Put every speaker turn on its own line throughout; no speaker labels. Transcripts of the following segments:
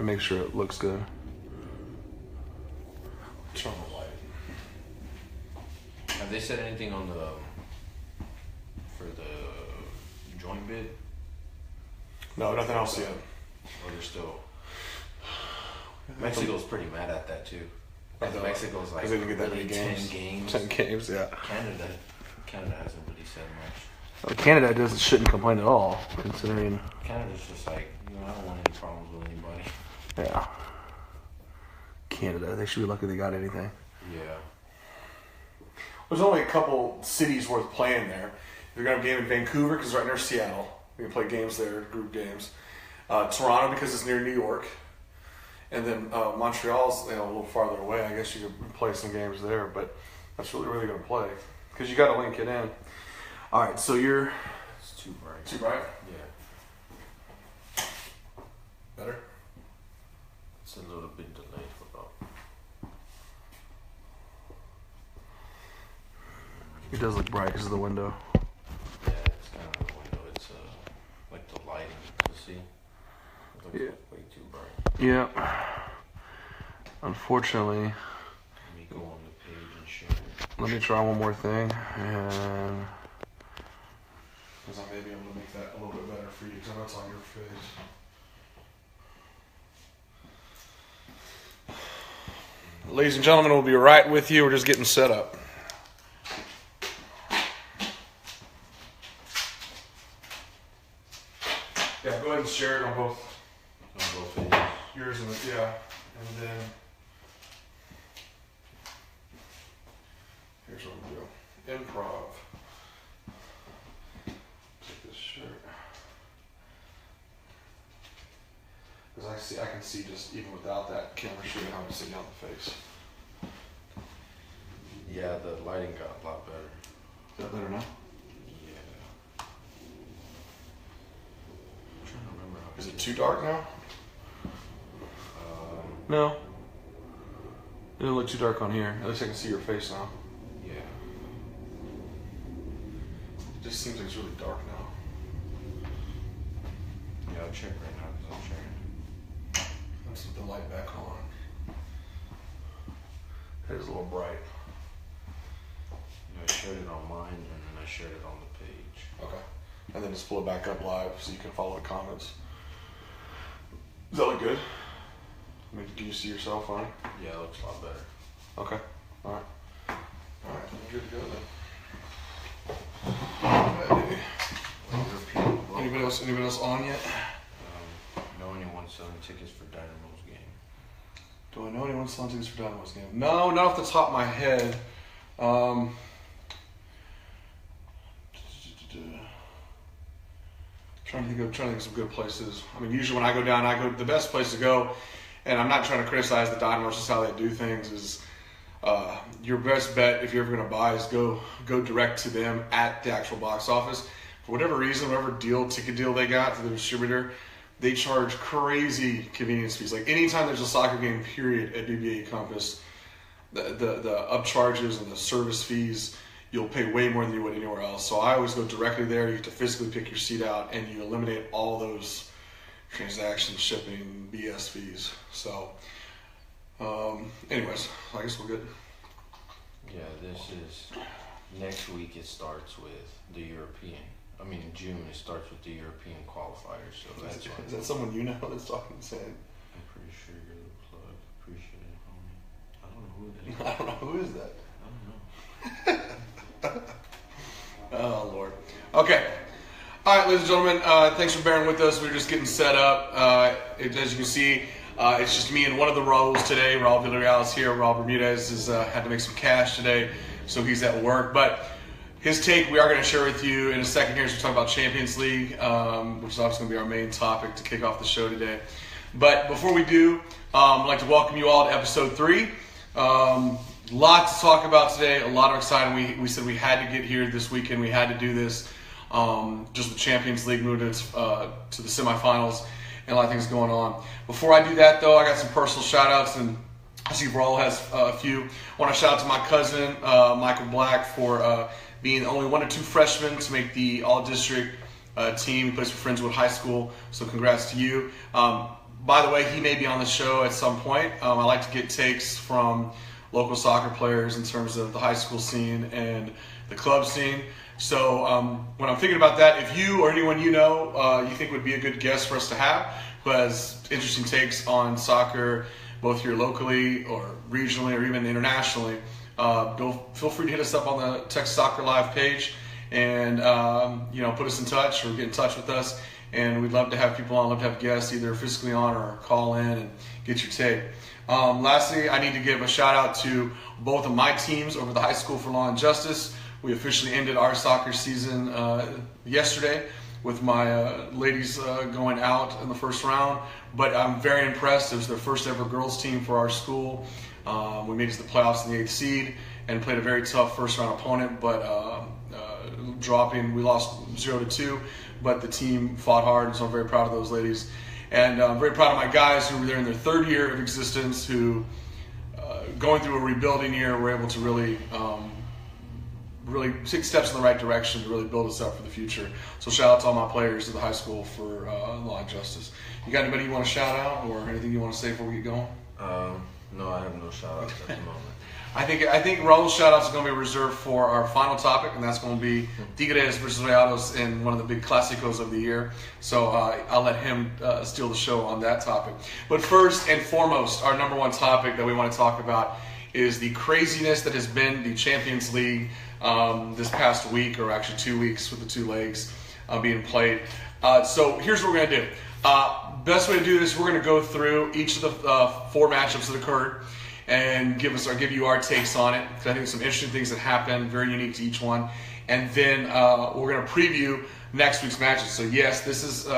and make sure it looks good.
Turn the light.
Have they said anything on for the joint bid?
No, nothing else yet.
Or they're still. Mexico's pretty mad at that too. Mexico's like,
because they didn't get that many
10
games.
games.
10 games, yeah.
Canada hasn't really said much.
Well, Canada shouldn't complain at all, considering.
Canada's just like, I don't want any problems with anybody.
Yeah. Canada, they should be lucky they got anything.
Yeah.
There's only a couple cities worth playing there. You're going to have a game in Vancouver because it's right near Seattle. We can play games there, group games. Toronto because it's near New York. And then Montreal's a little farther away. I guess you could play some games there, but that's really where they're going to play because you got to link it in. All right, so you're
It's too bright.
too bright.
Yeah.
Better.
It's a little bit delayed for about.
It does look bright because of the window.
Yeah, it's kind of the window. It's like the lighting to see. It looks
Yeah.
way too bright.
Yeah. Unfortunately,
Let me go on the page and share it.
let me try one more thing. And
Because I may be able to make that a little bit better for you because I know it's on your face. Ladies and gentlemen, we'll be right with you. We're just getting set up. Yeah, go ahead and share it on both
On both pages.
yours and and then here's what we'll do. Improv. Take this shirt. Because I can see just even without that camera shooting how I'm sitting on the face.
Yeah, the lighting got a lot better.
Is that better now?
Yeah. I'm trying to remember how.
Is it too dark now?
no, it didn't look too dark on here. At least I can see your face now.
Yeah.
It just seems like it's really dark now.
Yeah, I'll check right now because I'm sharing.
Let's put the light back on. It is a little bright.
Yeah, I shared it on mine and then I shared it on the page.
Okay. And then just pull it back up live so you can follow the comments. Does that look good? I mean, do you see yourself on it?
Yeah, it looks a lot better.
Okay. All right. All right. We're good to go then. Anybody else on yet?
Know anyone selling tickets for Dynamo's game?
Do I know anyone selling tickets for Dynamo's game? No, not off the top of my head. Trying to think of some good places. I mean, usually when I go down, the best place to go, and I'm not trying to criticize the Dynamos, just how they do things is your best bet if you're ever going to buy is go direct to them at the actual box office. For whatever reason, whatever ticket deal they got to the distributor, they charge crazy convenience fees. Like anytime there's a soccer game, period, at BBA Compass, the upcharges and the service fees, you'll pay way more than you would anywhere else. So I always go directly there. You get to physically pick your seat out, and you eliminate all those transaction, shipping, BS fees. So, anyways, I guess we're good.
Yeah, this is next week. It starts with the European. I mean, in June it starts with the European qualifiers. So that's why.
Is that someone you know that's talking saying?
I'm pretty sure you're the plug. Appreciate it, homie. I don't know who it is.
I don't know who is that.
I don't know.
Oh Lord. Okay. All right, ladies and gentlemen. Thanks for bearing with us. We're just getting set up. As you can see, it's just me and one of the Rauls today. Raul Villarreal is here. Raul Bermudez has had to make some cash today, so he's at work. But his take we are going to share with you in a second here. So we're talking about Champions League, which is obviously going to be our main topic to kick off the show today. But before we do, I'd like to welcome you all to episode 3. Lot to talk about today. A lot of exciting. We said we had to get here this weekend. We had to do this. Just the Champions League moved to the semifinals and a lot of things going on. Before I do that, though, I got some personal shout-outs, and I see Raul has a few. I want to shout out to my cousin, Michael Black, for being only one of 2 freshmen to make the all-district team. He plays for Friendswood High School, so congrats to you. By the way, he may be on the show at some point. I like to get takes from local soccer players in terms of the high school scene and the club scene. So when I'm thinking about that, if you or anyone you know you think would be a good guest for us to have, who has interesting takes on soccer, both here locally or regionally or even internationally, feel free to hit us up on the Texas Soccer Live page and put us in touch or get in touch with us. And we'd love to have people on, love to have guests either physically on or call in and get your take. Lastly, I need to give a shout out to both of my teams over the High School for Law and Justice. We officially ended our soccer season yesterday with my ladies going out in the first round. But I'm very impressed. It was their first ever girls team for our school. We made it to the playoffs in the 8th seed and played a very tough first round opponent, but we lost 0-2. But the team fought hard, and so I'm very proud of those ladies. And I'm very proud of my guys who were there in their 3rd year of existence, who, going through a rebuilding year, were able to really take steps in the right direction to really build us up for the future. So shout out to all my players at the High School for Law and Justice. You got anybody you want to shout out or anything you want to say before we get going?
No, I have no shout outs at the moment.
I think Raul's shout-outs are going to be reserved for our final topic, and that's going to be Tigres versus Rayados in one of the big clásicos of the year. So I'll let him steal the show on that topic. But first and foremost, our number one topic that we want to talk about is the craziness that has been the Champions League this past week, or actually 2 weeks with the 2 legs being played. So here's what we're going to do. Best way to do this, we're going to go through each of the 4 matchups that occurred and give you our takes on it, because I think there's some interesting things that happened, very unique to each one. And then we're going to preview next week's matches. So yes, this is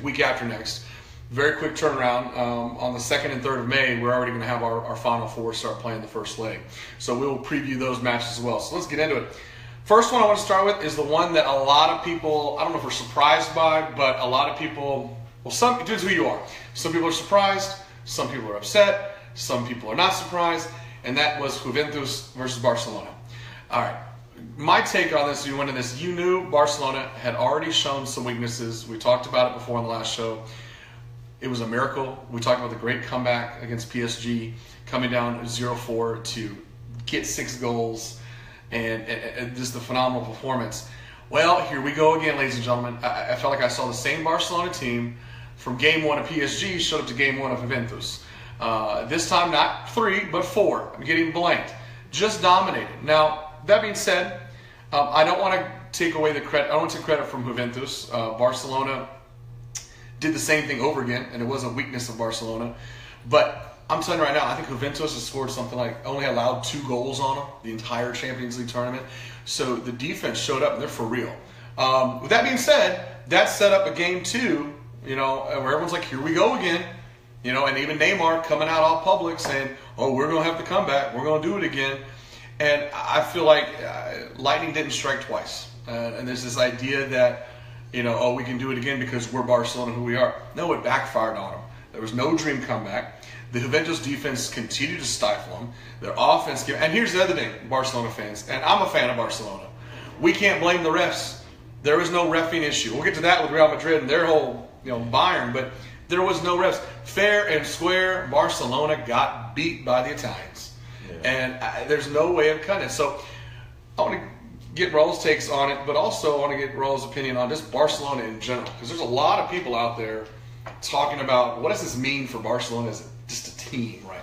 week after next. Very quick turnaround. On the 2nd and 3rd of May, we're already going to have our Final Four start playing the first leg. So we will preview those matches as well. So let's get into it. First one I want to start with is the one that a lot of people, I don't know if we're surprised by, but a lot of people, it depends who you are. Some people are surprised, some people are upset, some people are not surprised, and that was Juventus versus Barcelona. All right, my take on this, you went into this, you knew Barcelona had already shown some weaknesses. We talked about it before on the last show. It was a miracle. We talked about the great comeback against PSG, coming down 0-4 to get 6 goals, and just the phenomenal performance. Well, here we go again, ladies and gentlemen. I felt like I saw the same Barcelona team from game 1 of PSG showed up to game 1 of Juventus. This time not 3, but 4. I'm getting blanked. Just dominated. Now, that being said, I don't want to take away the credit. I don't want to take credit from Juventus. Barcelona did the same thing over again, and it was a weakness of Barcelona. But I'm telling you right now, I think Juventus has scored something like, only allowed 2 goals on them the entire Champions League tournament. So the defense showed up, and they're for real. With that being said, that set up a game 2, where everyone's like, here we go again. And even Neymar coming out all public saying, oh, we're going to have to come back. We're going to do it again. And I feel like lightning didn't strike twice. And there's this idea that, we can do it again because we're Barcelona, who we are. No, it backfired on them. There was no dream comeback. The Juventus defense continued to stifle them. Their offense, and here's the other thing, Barcelona fans, and I'm a fan of Barcelona. We can't blame the refs. There is no reffing issue. We'll get to that with Real Madrid and their whole, Bayern, but there was no refs. Fair and square, Barcelona got beat by the Italians. Yeah. And there's no way of cutting it. So I want to get Raul's takes on it, but also I want to get Raul's opinion on just Barcelona in general, because there's a lot of people out there talking about what does this mean for Barcelona as just a team right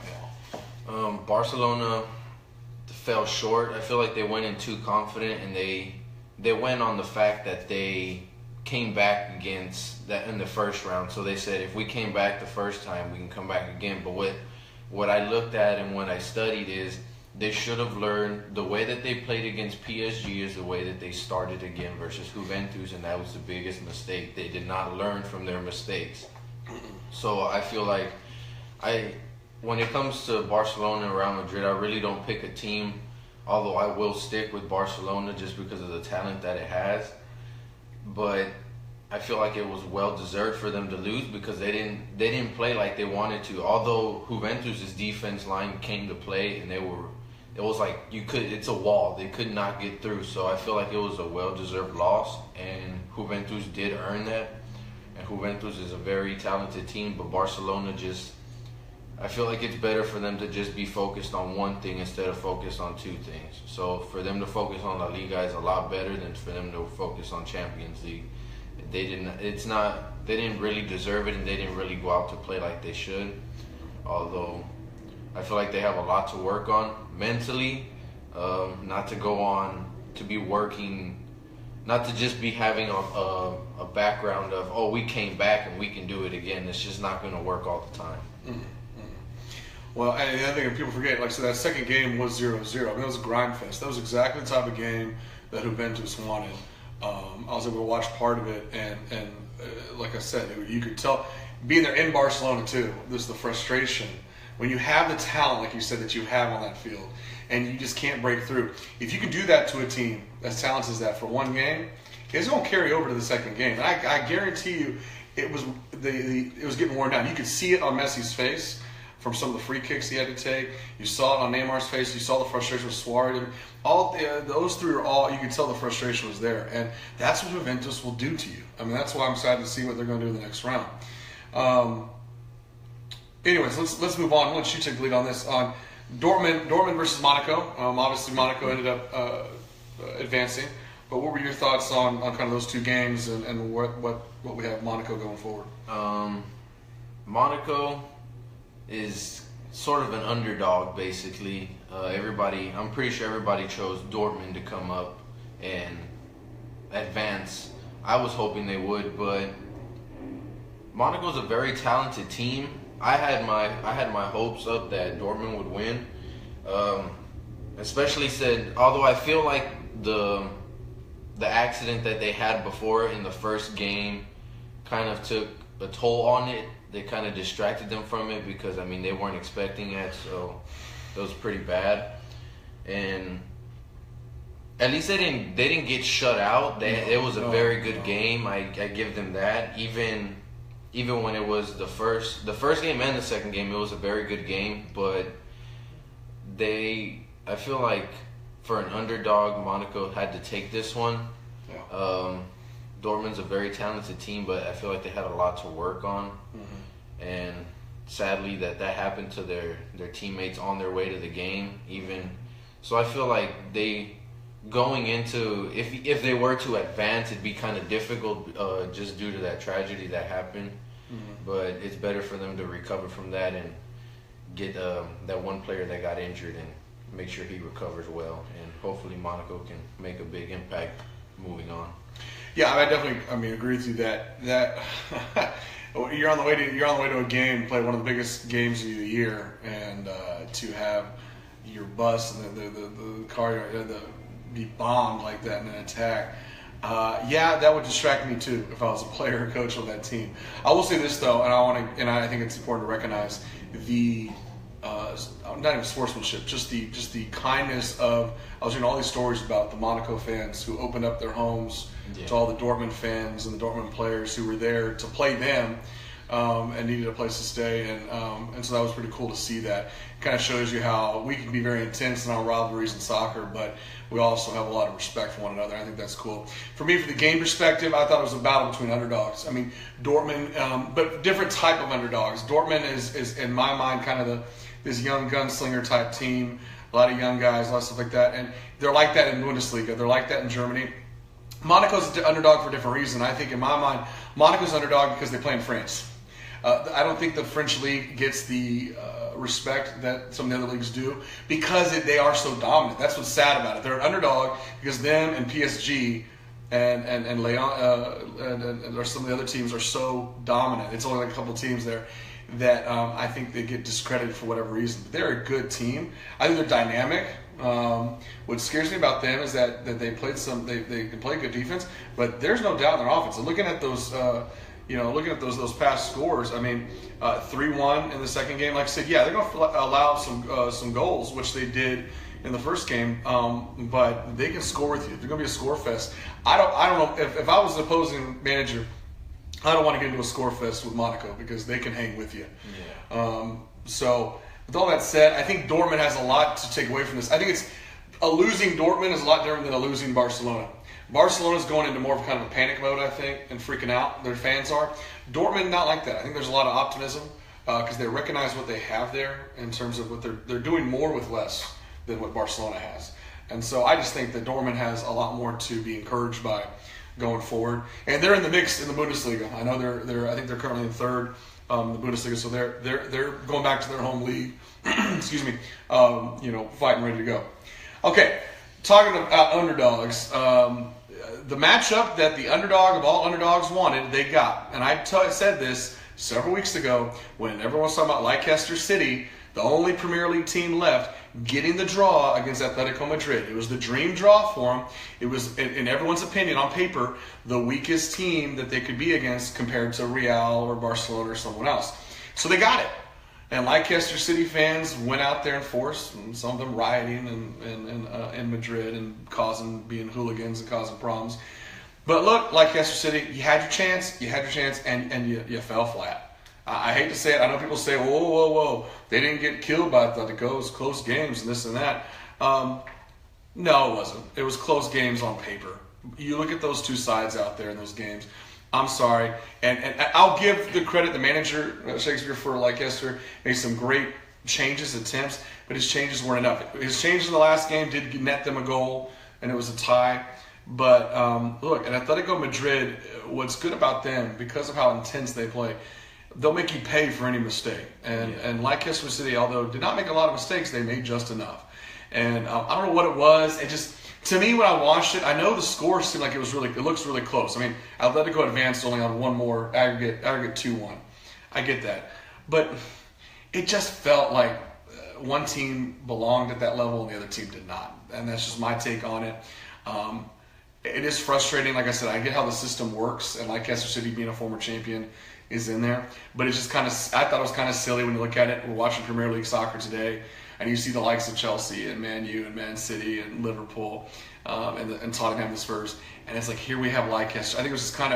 now.
Barcelona fell short. I feel like they went in too confident, and they went on the fact that they came back against that in the first round. So they said, if we came back the first time, we can come back again. But what I looked at and what I studied is they should have learned the way that they played against PSG is the way that they started again versus Juventus, and that was the biggest mistake. They did not learn from their mistakes. So I feel like when it comes to Barcelona and Real Madrid, I really don't pick a team, although I will stick with Barcelona just because of the talent that it has. But I feel like it was well deserved for them to lose because they didn't play like they wanted to. Although Juventus' defense line came to play, and it was like it's a wall. They could not get through. So I feel like it was a well deserved loss, and Juventus did earn that. and Juventus is a very talented team, but Barcelona just, I feel like it's better for them to just be focused on one thing instead of focused on two things. So for them to focus on La Liga is a lot better than for them to focus on Champions League. They didn't really deserve it, and they didn't really go out to play like they should. Although I feel like they have a lot to work on mentally, not to go on to be working, not to just be having a background of, oh, we came back and we can do it again. It's just not going to work all the time.
Mm-hmm. Well, and I think people forget, like, so that second game was 0-0. I mean, it was a grind fest. That was exactly the type of game that Juventus wanted. I was able to watch part of it, and like I said, you could tell, being there in Barcelona too, there's the frustration. When you have the talent, like you said, that you have on that field, and you just can't break through. If you can do that to a team as talented as that for one game, it's going to carry over to the second game. And I guarantee you, it was getting worn down. You could see it on Messi's face from some of the free kicks he had to take. You saw it on Neymar's face. You saw the frustration with Suarez. Those three are all, you could tell the frustration was there. And that's what Juventus will do to you. I mean, that's why I'm excited to see what they're going to do in the next round. Anyways, let's move on. I'll let you take the lead on this. On Dortmund versus Monaco. Obviously, Monaco ended up advancing. But what were your thoughts on kind of those two games and what we have Monaco going forward?
Monaco is sort of an underdog, basically. I'm pretty sure everybody chose Dortmund to come up and advance. I was hoping they would, but Monaco's a very talented team. I had my hopes up that Dortmund would win, especially although I feel like the accident that they had before in the first game kind of took a toll on it. They kind of distracted them from it because, I mean, they weren't expecting it, so it was pretty bad. And at least they didn't get shut out. It was a very good game. I give them that. Even when it was the first game and the second game, it was a very good game. But I feel like for an underdog, Monaco had to take this one. Yeah. Dortmund's a very talented team, but I feel like they had a lot to work on. Mm-hmm. And sadly that happened to their teammates on their way to the game. So I feel like going into, if they were to advance, it'd be kind of difficult just due to that tragedy that happened. Mm-hmm. But it's better for them to recover from that and get that one player that got injured and make sure he recovers well. And hopefully Monaco can make a big impact moving on.
Yeah, I definitely agree with you that you're on the way to a game, play one of the biggest games of the year, and to have your bus and the car be bombed like that in an attack. That would distract me too if I was a player or coach on that team. I will say this though, and I think it's important to recognize the not even sportsmanship, just the kindness of. I was hearing all these stories about the Monaco fans who opened up their homes to all the Dortmund fans and the Dortmund players who were there to play them and needed a place to stay, and so that was pretty cool to see that. It kind of shows you how we can be very intense in our rivalries in soccer, but we also have a lot of respect for one another. I think that's cool. For me, for the game perspective, I thought it was a battle between underdogs. I mean, Dortmund, but different type of underdogs. Dortmund is in my mind kind of this young gunslinger type team. A lot of young guys, a lot of stuff like that. And they're like that in Bundesliga. They're like that in Germany. Monaco's an underdog for a different reason. I think in my mind, Monaco's underdog because they play in France. I don't think the French league gets the respect that some of the other leagues do because they are so dominant. That's what's sad about it. They're an underdog because them and PSG and Lyon or some of the other teams are so dominant. It's only like a couple teams there that I think they get discredited for whatever reason. But they're a good team. I think they're dynamic. What scares me about them is that they played they can play good defense, but there's no doubt in their offense. And looking at those, looking at those past scores, I mean, 3-1 in the second game. Like I said, yeah, they're going to allow some goals, which they did in the first game. But they can score with you. They're going to be a score fest. I don't know if I was the opposing manager. I don't want to get into a score fest with Monaco because they can hang with you. Yeah. So with all that said, I think Dortmund has a lot to take away from this. I think a losing Dortmund is a lot different than a losing Barcelona. Barcelona's going into more of kind of a panic mode, I think, and freaking out. Their fans are. Dortmund, not like that. I think there's a lot of optimism because they recognize what they have there in terms of what they're doing more with less than what Barcelona has. And so I just think that Dortmund has a lot more to be encouraged by going forward. And they're in the mix in the Bundesliga. I know I think they're currently in third in the Bundesliga, so they're going back to their home league. Excuse me, fighting ready to go. Okay, talking about underdogs. The matchup that the underdog of all underdogs wanted, they got. And I said this several weeks ago when everyone was talking about Leicester City, the only Premier League team left, getting the draw against Atletico Madrid. It was the dream draw for them. It was, in everyone's opinion, on paper, the weakest team that they could be against compared to Real or Barcelona or someone else. So they got it. And Leicester City fans went out there in force, and some of them rioting in Madrid and being hooligans and causing problems. But look, Leicester City, you had your chance, and you fell flat. I hate to say it. I know people say, whoa, they didn't get killed by Atletico. It was close games and this and that. No, it wasn't. It was close games on paper. You look at those two sides out there in those games. I'm sorry. And I'll give the credit, the manager, Shakespeare, for Leicester, made some great changes, attempts, but his changes weren't enough. His changes in the last game did net them a goal, and it was a tie. But look, at Atletico Madrid, what's good about them, because of how intense they play, they'll make you pay for any mistake. And Leicester City, although did not make a lot of mistakes, they made just enough. And I don't know what it was. It just, to me, when I watched it, I know the score seemed like it looks really close. I mean, Atletico advanced only on one more aggregate 2-1. I get that. But it just felt like one team belonged at that level and the other team did not. And that's just my take on it. It is frustrating. Like I said, I get how the system works, and Leicester City being a former champion is in there. But it's just I thought it was kind of silly when you look at it. We're watching Premier League soccer today, and you see the likes of Chelsea and Man U and Man City and Liverpool and Tottenham and the Spurs. And it's like, here we have Leicester. I think it was just I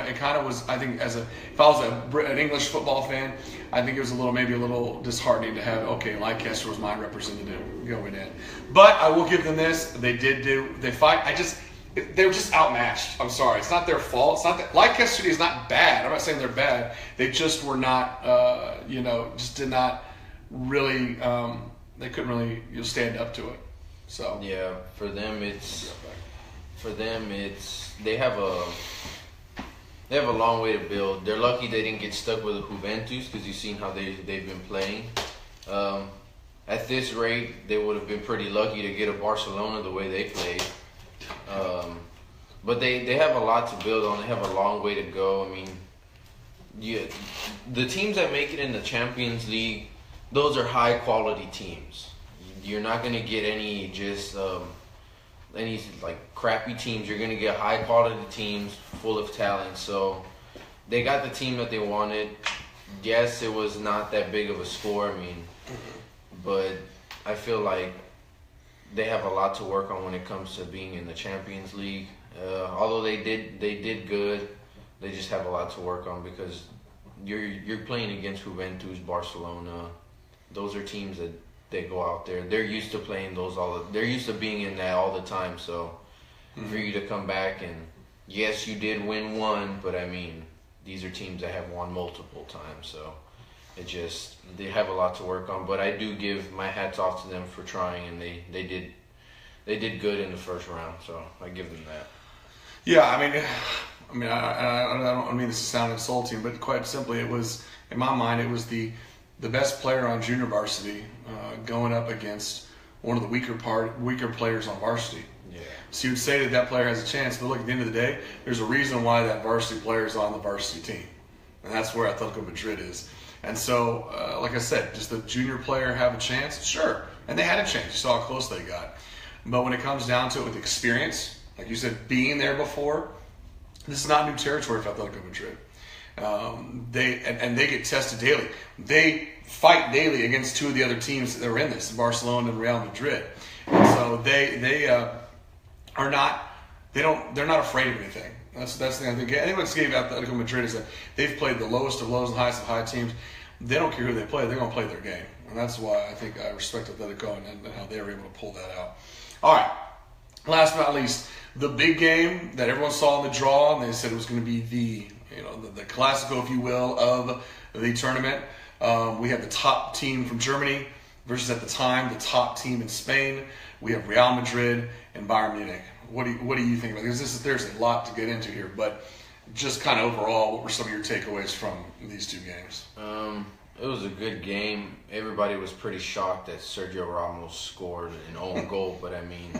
think if I was an English football fan, I think it was maybe a little disheartening to have, Leicester was my representative going in. But I will give them this. They fight. They were just outmatched. I'm sorry. It's not their fault. It's not that Leicester City is not bad. I'm not saying they're bad. They just were not, just did not really, they couldn't really stand up to it. So
yeah, for them they have a long way to build. They're lucky they didn't get stuck with Juventus because you've seen how they've been playing. At this rate, they would have been pretty lucky to get a Barcelona the way they played. But they have a lot to build on. They have a long way to go. I mean, the teams that make it in the Champions League, those are high quality teams. You're not going to get any crappy teams. You're going to get high quality teams full of talent. So they got the team that they wanted. Yes, it was not that big of a score. I mean, but I feel like they have a lot to work on when it comes to being in the Champions League. Although they did good, they just have a lot to work on because you're playing against Juventus, Barcelona. Those are teams that they go out there. They're used to playing those they're used to being in that all the time. So for you to come back and yes, you did win one, but I mean these are teams that have won multiple times. So they have a lot to work on. But I do give my hats off to them for trying, and they did good in the first round. So I give them that.
Yeah, I don't mean this to sound insulting, but quite simply, it was, in my mind, it was the best player on junior varsity going up against one of the weaker players on varsity.
Yeah. So
you would say that player has a chance, but look, at the end of the day, there's a reason why that varsity player is on the varsity team, and that's where Atletico Madrid is. And so, like I said, does the junior player have a chance? Sure, and they had a chance. You saw how close they got. But when it comes down to it with experience, like you said, being there before, this is not new territory for Atletico Madrid. They get tested daily. They fight daily against two of the other teams that are in this, Barcelona and Real Madrid. And so they're not afraid of anything. That's the thing I think. I think what's gave Atletico Madrid is that they've played the lowest of lows and highest of high teams. They don't care who they play. They're going to play their game. And that's why I think I respect Atletico and how they were able to pull that out. All right. last but not least, the big game that everyone saw in the draw, and they said it was going to be the Classico, if you will, of the tournament. We have the top team from Germany versus, at the time, the top team in Spain. We have Real Madrid and Bayern Munich. What do you think about this? There's a lot to get into here, but just kind of overall, what were some of your takeaways from these two games?
It was a good game. Everybody was pretty shocked that Sergio Ramos scored an own goal, but I mean,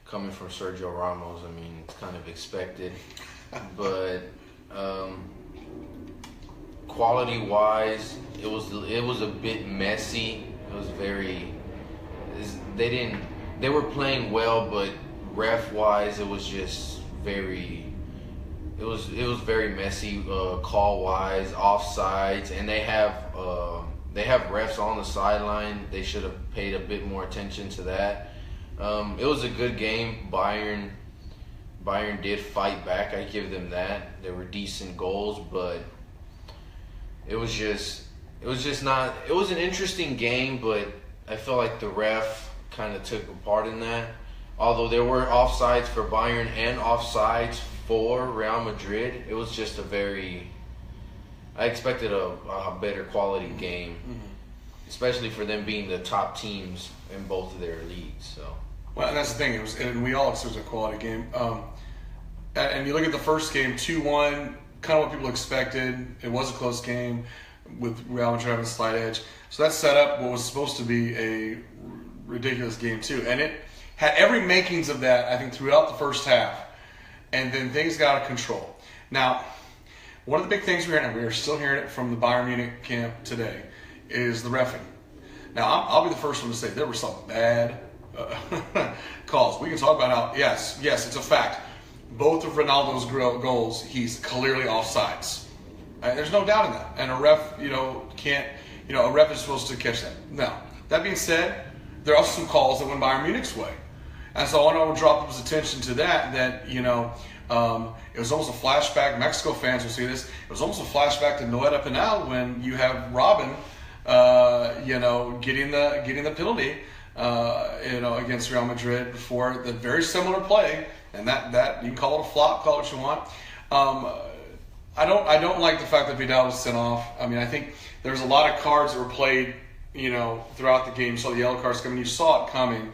coming from Sergio Ramos, I mean, it's kind of expected. But quality-wise, it was a bit messy. It was they were playing well, but ref-wise, it was just very. It was very messy, call-wise, offsides, and they have refs on the sideline. They should have paid a bit more attention to that. It was a good game. Bayern did fight back. I give them that. There were decent goals, but it was not. It was an interesting game, but I feel like the ref kind of took a part in that. Although there were offsides for Bayern and offsides for Real Madrid, it was just I expected a better quality game, especially for them being the top teams in both of their leagues. So,
well, and that's the thing. And we all expected a quality game. And you look at the first game, 2-1, kind of what people expected. It was a close game with Real Madrid having a slight edge. So that set up what was supposed to be a ridiculous game too, and it had every makings of that, I think, throughout the first half. And then things got out of control. Now, one of the big things we're hearing, and we are still hearing it from the Bayern Munich camp today, is the reffing. Now, I'll be the first one to say there were some bad calls. We can talk about how, yes, it's a fact. Both of Ronaldo's goals, he's clearly offsides. There's no doubt in that. And a ref, can't, a ref is supposed to catch that. Now, that being said, there are also some calls that went Bayern Munich's way. And so I want to draw people's attention to that it was almost a flashback. Mexico fans will see this. It was almost a flashback to Noeta Penal when you have Robin, getting the penalty, against Real Madrid before the very similar play. And that you can call it a flop, call it what you want. I don't like the fact that Vidal was sent off. I mean, I think there's a lot of cards that were played, throughout the game. You saw the yellow cards coming. You saw it coming.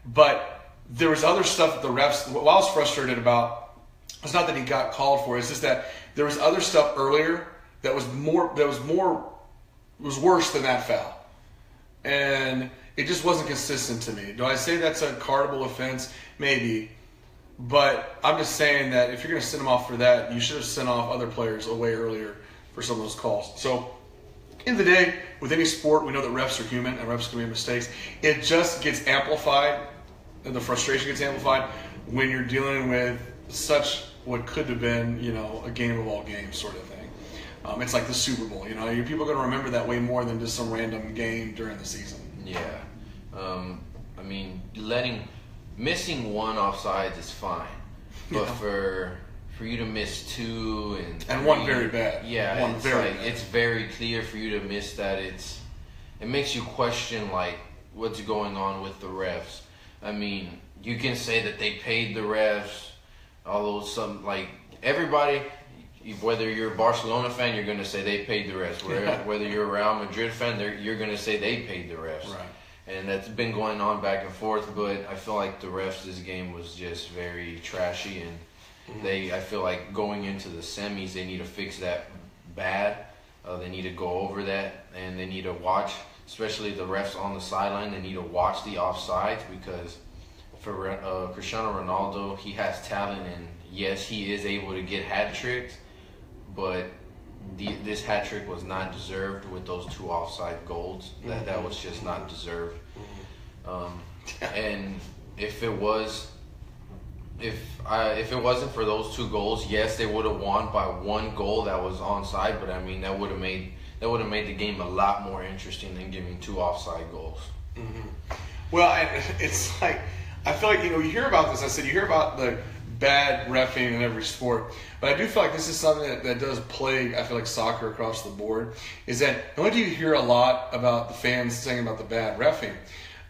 But there was other stuff that the refs, what I was frustrated about, it's not that he got called for, it's just that there was other stuff earlier that was worse than that foul. And it just wasn't consistent to me. Do I say that's a cardable offense? Maybe. But I'm just saying that if you're going to send him off for that, you should have sent off other players way earlier for some of those calls. So, in the day, with any sport, we know that refs are human and refs can make mistakes. It just gets amplified, and the frustration gets amplified when you're dealing with such what could have been, a game of all games sort of thing. It's like the Super Bowl, people are going to remember that way more than just some random game during the season.
Yeah. I mean, missing one offsides is fine, but for you to miss two and
one very bad.
Yeah, it's very clear for you to miss that. It makes you question what's going on with the refs. I mean, you can say that they paid the refs, although everybody, whether you're a Barcelona fan, you're going to say they paid the refs. Whether you're a Real Madrid fan, you're going to say they paid the refs.
Right.
And that's been going on back and forth, but I feel like the refs this game was just very trashy, and I feel like going into the semis, they need to fix that bad. They need to go over that, and they need to watch, especially the refs on the sideline, they need to watch the offsides, because for Cristiano Ronaldo, he has talent, and yes, he is able to get hat tricks, but this hat trick was not deserved with those two offside goals. That was just not deserved. And if it wasn't for those two goals, yes, they would have won by one goal that was onside. But I mean, that would have made the game a lot more interesting than giving two offside goals.
Mm-hmm. Well, it's like I feel like you hear about this. I said you hear about the bad reffing in every sport, but I do feel like this is something that does plague, I feel like, soccer across the board, is that not only do you hear a lot about the fans saying about the bad reffing,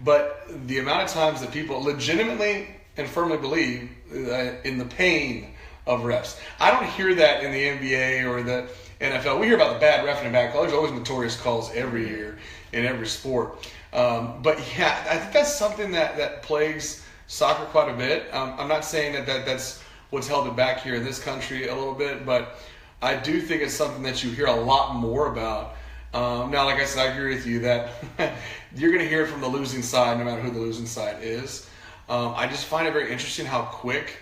but the amount of times that people legitimately and firmly believe in the pain of refs. I don't hear that in the NBA or the NFL. We hear about the bad ref and bad calls. There's always notorious calls every year in every sport. But yeah, I think that's something that plagues soccer quite a bit. I'm not saying that's what's held it back here in this country a little bit, but I do think it's something that you hear a lot more about. Now, like I said, I agree with you that you're going to hear it from the losing side, no matter who the losing side is. I just find it very interesting how quick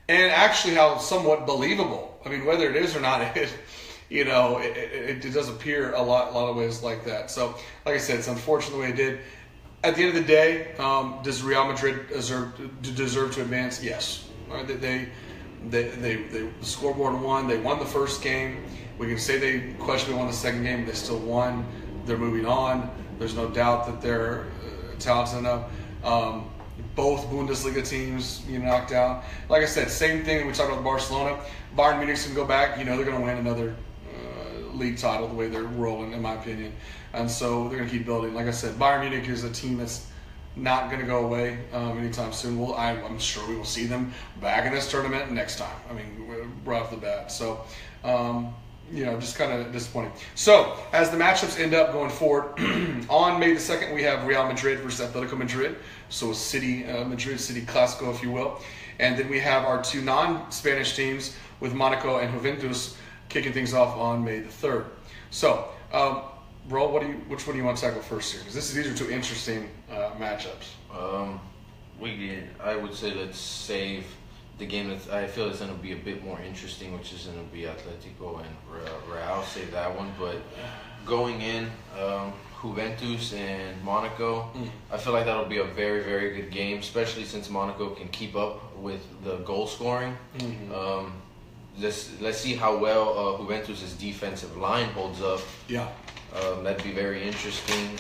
and actually how somewhat believable. I mean, whether it is or not, it does appear a lot of ways like that. So, like I said, it's unfortunate the way it did. At the end of the day, does Real Madrid deserve to advance? Yes. They the scoreboard won. They won the first game. We can say they questionably won the second game. They still won. They're moving on. There's no doubt that they're talented enough. Both Bundesliga teams, knocked out. Like I said, same thing we talked about Barcelona. Bayern Munich can go back. They're going to win another league title the way they're rolling, in my opinion. And so they're going to keep building. Like I said, Bayern Munich is a team that's not going to go away anytime soon. I'm sure we will see them back in this tournament next time. I mean, right off the bat. So, just kind of disappointing. So, as the matchups end up going forward, on May the 2nd, we have Real Madrid versus Atletico Madrid. So, Madrid City Clásico, if you will. And then we have our two non-Spanish teams with Monaco and Juventus kicking things off on May the 3rd. So, Bro, which one do you want to tackle first here? Because these are two interesting matchups.
I would say let's save the game that I feel is going to be a bit more interesting, which is going to be Atletico and Real. Save that one. But going in, Juventus and Monaco, I feel like that'll be a very, very good game, especially since Monaco can keep up with the goal scoring. Mm-hmm. Let's see how well Juventus' defensive line holds up.
Yeah.
That'd be very interesting.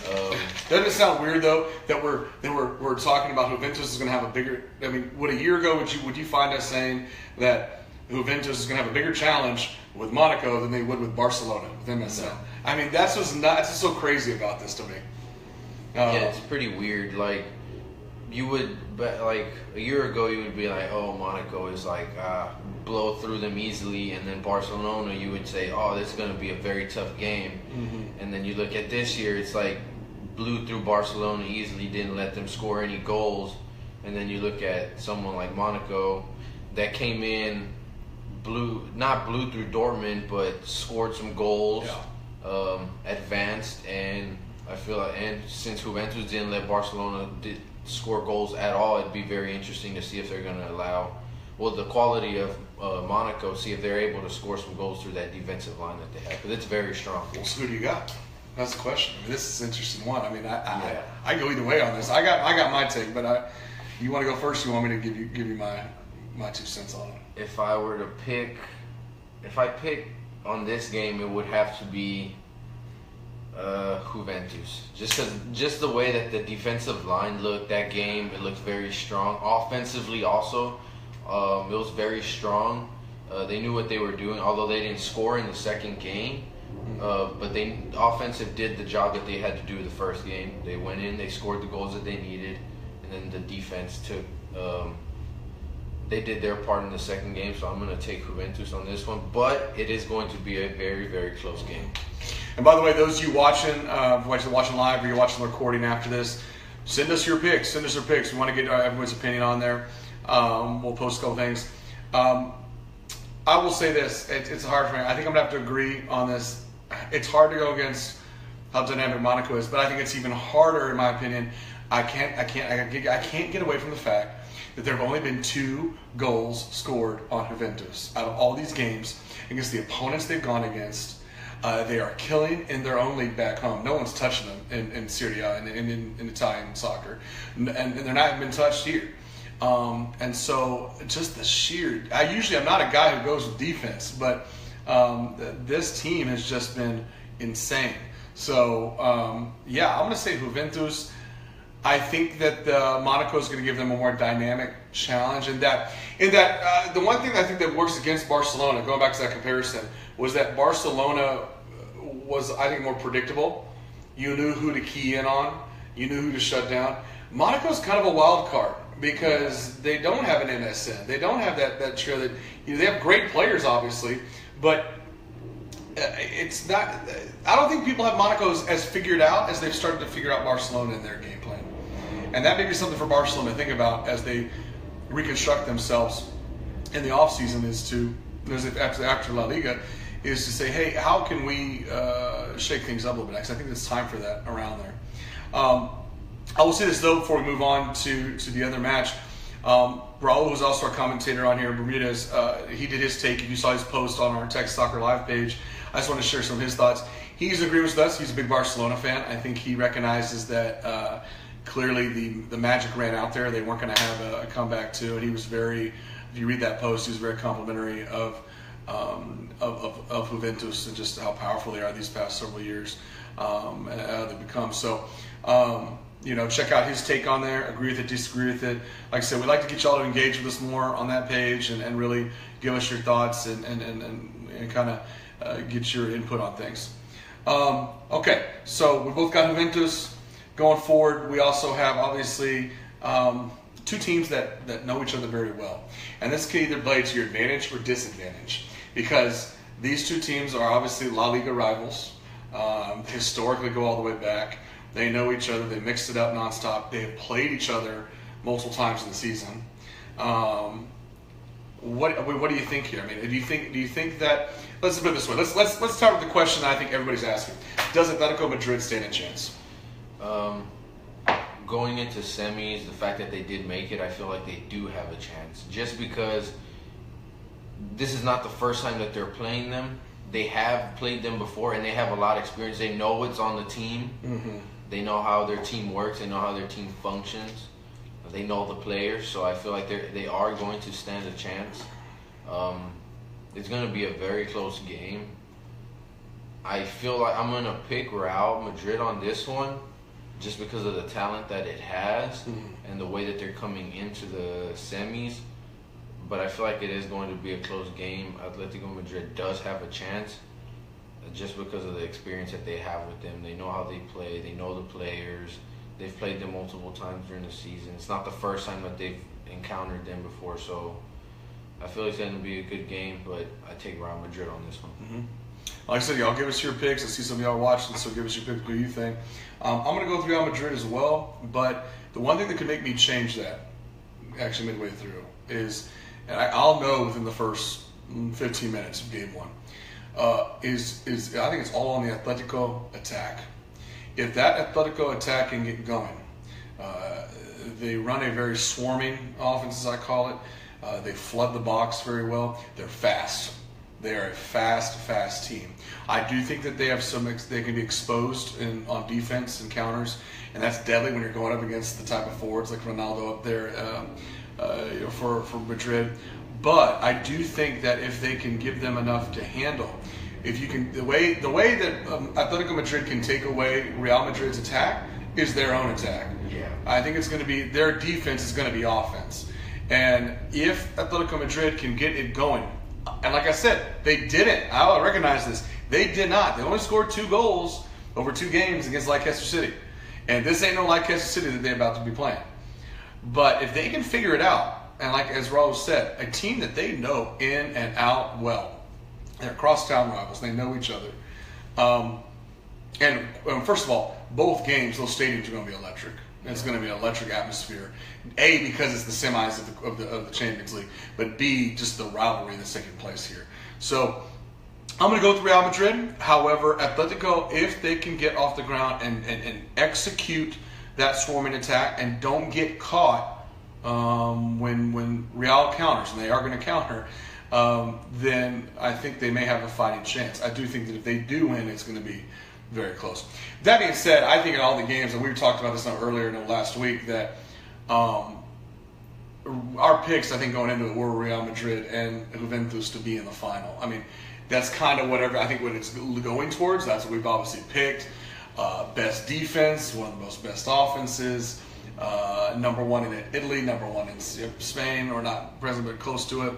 Doesn't it sound weird though that we're talking about Juventus is going to have a bigger? I mean, would a year ago would you find us saying that Juventus is going to have a bigger challenge with Monaco than they would with Barcelona with MSN? No. I mean, that's what's so crazy about this to me.
Yeah, it's pretty weird. Like a year ago, you would be like, oh, Monaco is blow through them easily, and then Barcelona, you would say, oh, this is going to be a very tough game. Mm-hmm. And then you look at this year, it's like blew through Barcelona easily, didn't let them score any goals. And then you look at someone like Monaco that came in, not blew through Dortmund, but scored some goals, advanced, and I feel like, and since Juventus didn't let Barcelona score goals at all, it'd be very interesting to see if they're going to allow, the quality of Monaco, see if they're able to score some goals through that defensive line that they have, because it's very strong.
Well, so who do you got? That's the question. I mean, this is an interesting one. I mean, I go either way on this. I got my take, but you want to go first? Or you want me to give you my 2 cents on it?
If I pick on this game, it would have to be Juventus. Just the way that the defensive line looked that game, it looked very strong. Offensively also, it was very strong. They knew what they were doing, although they didn't score in the second game. But offensive did the job that they had to do the first game. They went in, they scored the goals that they needed, and then the defense took. They did their part in the second game, so I'm going to take Juventus on this one. But it is going to be a very, very close game.
And by the way, those of you watching live or you're watching the recording after this, send us your picks. Send us your picks. We want to get everyone's opinion on there. We'll post a couple things. I will say this. It's hard for me. I think I'm going to have to agree on this. It's hard to go against how dynamic Monaco is, but I think it's even harder, in my opinion. I can't get away from the fact that there have only been 2 goals scored on Juventus out of all these games against the opponents they've gone against. They are killing in their own league back home. No one's touching them in Serie A and in Italian soccer, and they're not been touched here. And so just the sheer. I'm not a guy who goes with defense, but this team has just been insane. So I'm going to say Juventus. I think that Monaco is going to give them a more dynamic challenge. In that, the one thing I think that works against Barcelona, going back to that comparison, was that Barcelona was, I think, more predictable. You knew who to key in on. You knew who to shut down. Monaco's kind of a wild card. because they don't have an MSN. They don't have that trio that they have great players, obviously, but it's not. I don't think people have Monaco as figured out as they've started to figure out Barcelona in their game plan, and that may be something for Barcelona to think about as they reconstruct themselves in the offseason. After La Liga, is to say, hey, how can we shake things up a little bit? Because I think it's time for that around there. I will say this though before we move on to the other match. Raul, who's also our commentator on here, Bermudez, he did his take. If you saw his post on our Tech Soccer Live page, I just want to share some of his thoughts. He's in agreement with us. He's a big Barcelona fan. I think he recognizes that clearly the magic ran out there. They weren't going to have a comeback to, and he was very. If you read that post, he was very complimentary of Juventus and just how powerful they are these past several years and how they've become. So. Check out his take on there. Agree with it, disagree with it. Like I said, we'd like to get y'all to engage with us more on that page and really give us your thoughts and kind of get your input on things. Okay, so we both got Juventus going forward. We also have, obviously, two teams that know each other very well. And this can either play to your advantage or disadvantage because these two teams are obviously La Liga rivals. Historically go all the way back. They know each other. They mixed it up nonstop. They have played each other multiple times in the season. What do you think here? I mean, do you think that? Let's put it this way. Let's start with the question that I think everybody's asking. Does Atletico Madrid stand a chance?
Going into semis, the fact that they did make it, I feel like they do have a chance. Just because this is not the first time that they're playing them. They have played them before, and they have a lot of experience. They know what's on the team. Mm-hmm. They know how their team works. They know how their team functions. They know the players, so I feel like they are going to stand a chance. It's going to be a very close game. I feel like I'm going to pick Real Madrid on this one just because of the talent that it has and the way that they're coming into the semis. But I feel like it is going to be a close game. Atletico Madrid does have a chance just because of the experience that they have with them. They know how they play. They know the players. They've played them multiple times during the season. It's not the first time that they've encountered them before. So I feel it's going to be a good game, but I take Real Madrid on this one.
Mm-hmm. Like I said, y'all give us your picks. I see some of y'all watching, so give us your picks. What do you think? I'm going to go with Real Madrid as well, but the one thing that could make me change that, actually midway through, is, and I'll know within the first 15 minutes of game one, is I think it's all on the Atletico attack. If that Atletico attack can get going, they run a very swarming offense, as I call it. They flood the box very well. They're fast. They are a fast team. I do think that they have they can be exposed on defense and counters, and that's deadly when you're going up against the type of forwards like Ronaldo up there for Madrid. But I do think that if they can give them enough to handle, if you can, the way that Atletico Madrid can take away Real Madrid's attack is their own attack.
Yeah.
I think it's going to be their defense is going to be offense, and if Atletico Madrid can get it going. And like I said, they didn't. I recognize this. They did not. They only scored 2 goals over 2 games against Leicester City. And this ain't no Leicester City that they're about to be playing. But if they can figure it out, and like as Raul said, a team that they know in and out well. They're crosstown rivals. They know each other. And first of all, both games, those stadiums are going to be electric. It's going to be an electric atmosphere. A, because it's the semis of the Champions League, but B, just the rivalry that's taking place here. So I'm going to go with Real Madrid. However, Atletico, if they can get off the ground and execute that swarming attack and don't get caught when Real counters, and they are going to counter, then I think they may have a fighting chance. I do think that if they do win, it's going to be very close. That being said, I think in all the games, and we talked about this earlier last week, that our picks, I think, going into it were Real Madrid and Juventus to be in the final. I mean, that's kind of whatever I think what it's going towards. That's what we've obviously picked. Best defense, one of the best offenses. Number 1 in Italy, number 1 in Spain, or not present but close to it.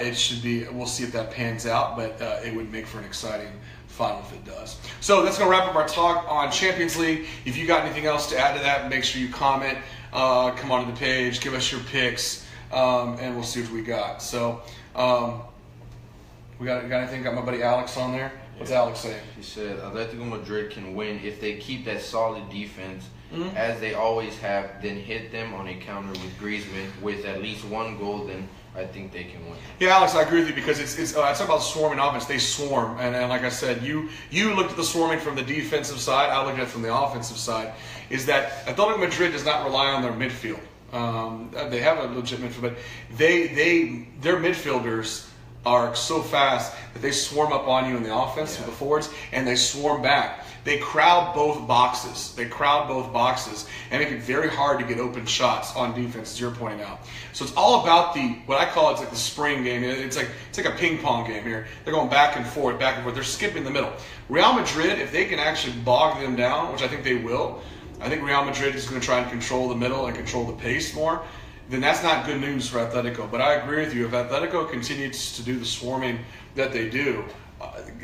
It should be. We'll see if that pans out, but it would make for an exciting final if it does. So that's going to wrap up our talk on Champions League. If you got anything else to add to that, make sure you comment. come onto the page, give us your picks, and we'll see what we got. So, we got anything? Got my buddy Alex on there. What's Alex saying?
He said Atletico Madrid can win if they keep that solid defense as they always have, then hit them on a counter with Griezmann with at least one goal, then I think they can win.
Yeah, Alex, I agree with you because it's I talk about swarming offense. They swarm, and like I said, you looked at the swarming from the defensive side. I looked at it from the offensive side. Is that Atletico Madrid does not rely on their midfield. They have a legit midfield, but their midfielders are so fast that they swarm up on you in the offense with the forwards, and they swarm back. They crowd both boxes. And make it very hard to get open shots on defense, as you're pointing out. So it's all about what I call it's like the spring game. It's like a ping pong game here. They're going back and forth. They're skipping the middle. Real Madrid, if they can actually bog them down, which I think they will, I think Real Madrid is going to try and control the middle and control the pace more. Then that's not good news for Atletico. But I agree with you. If Atletico continues to do the swarming that they do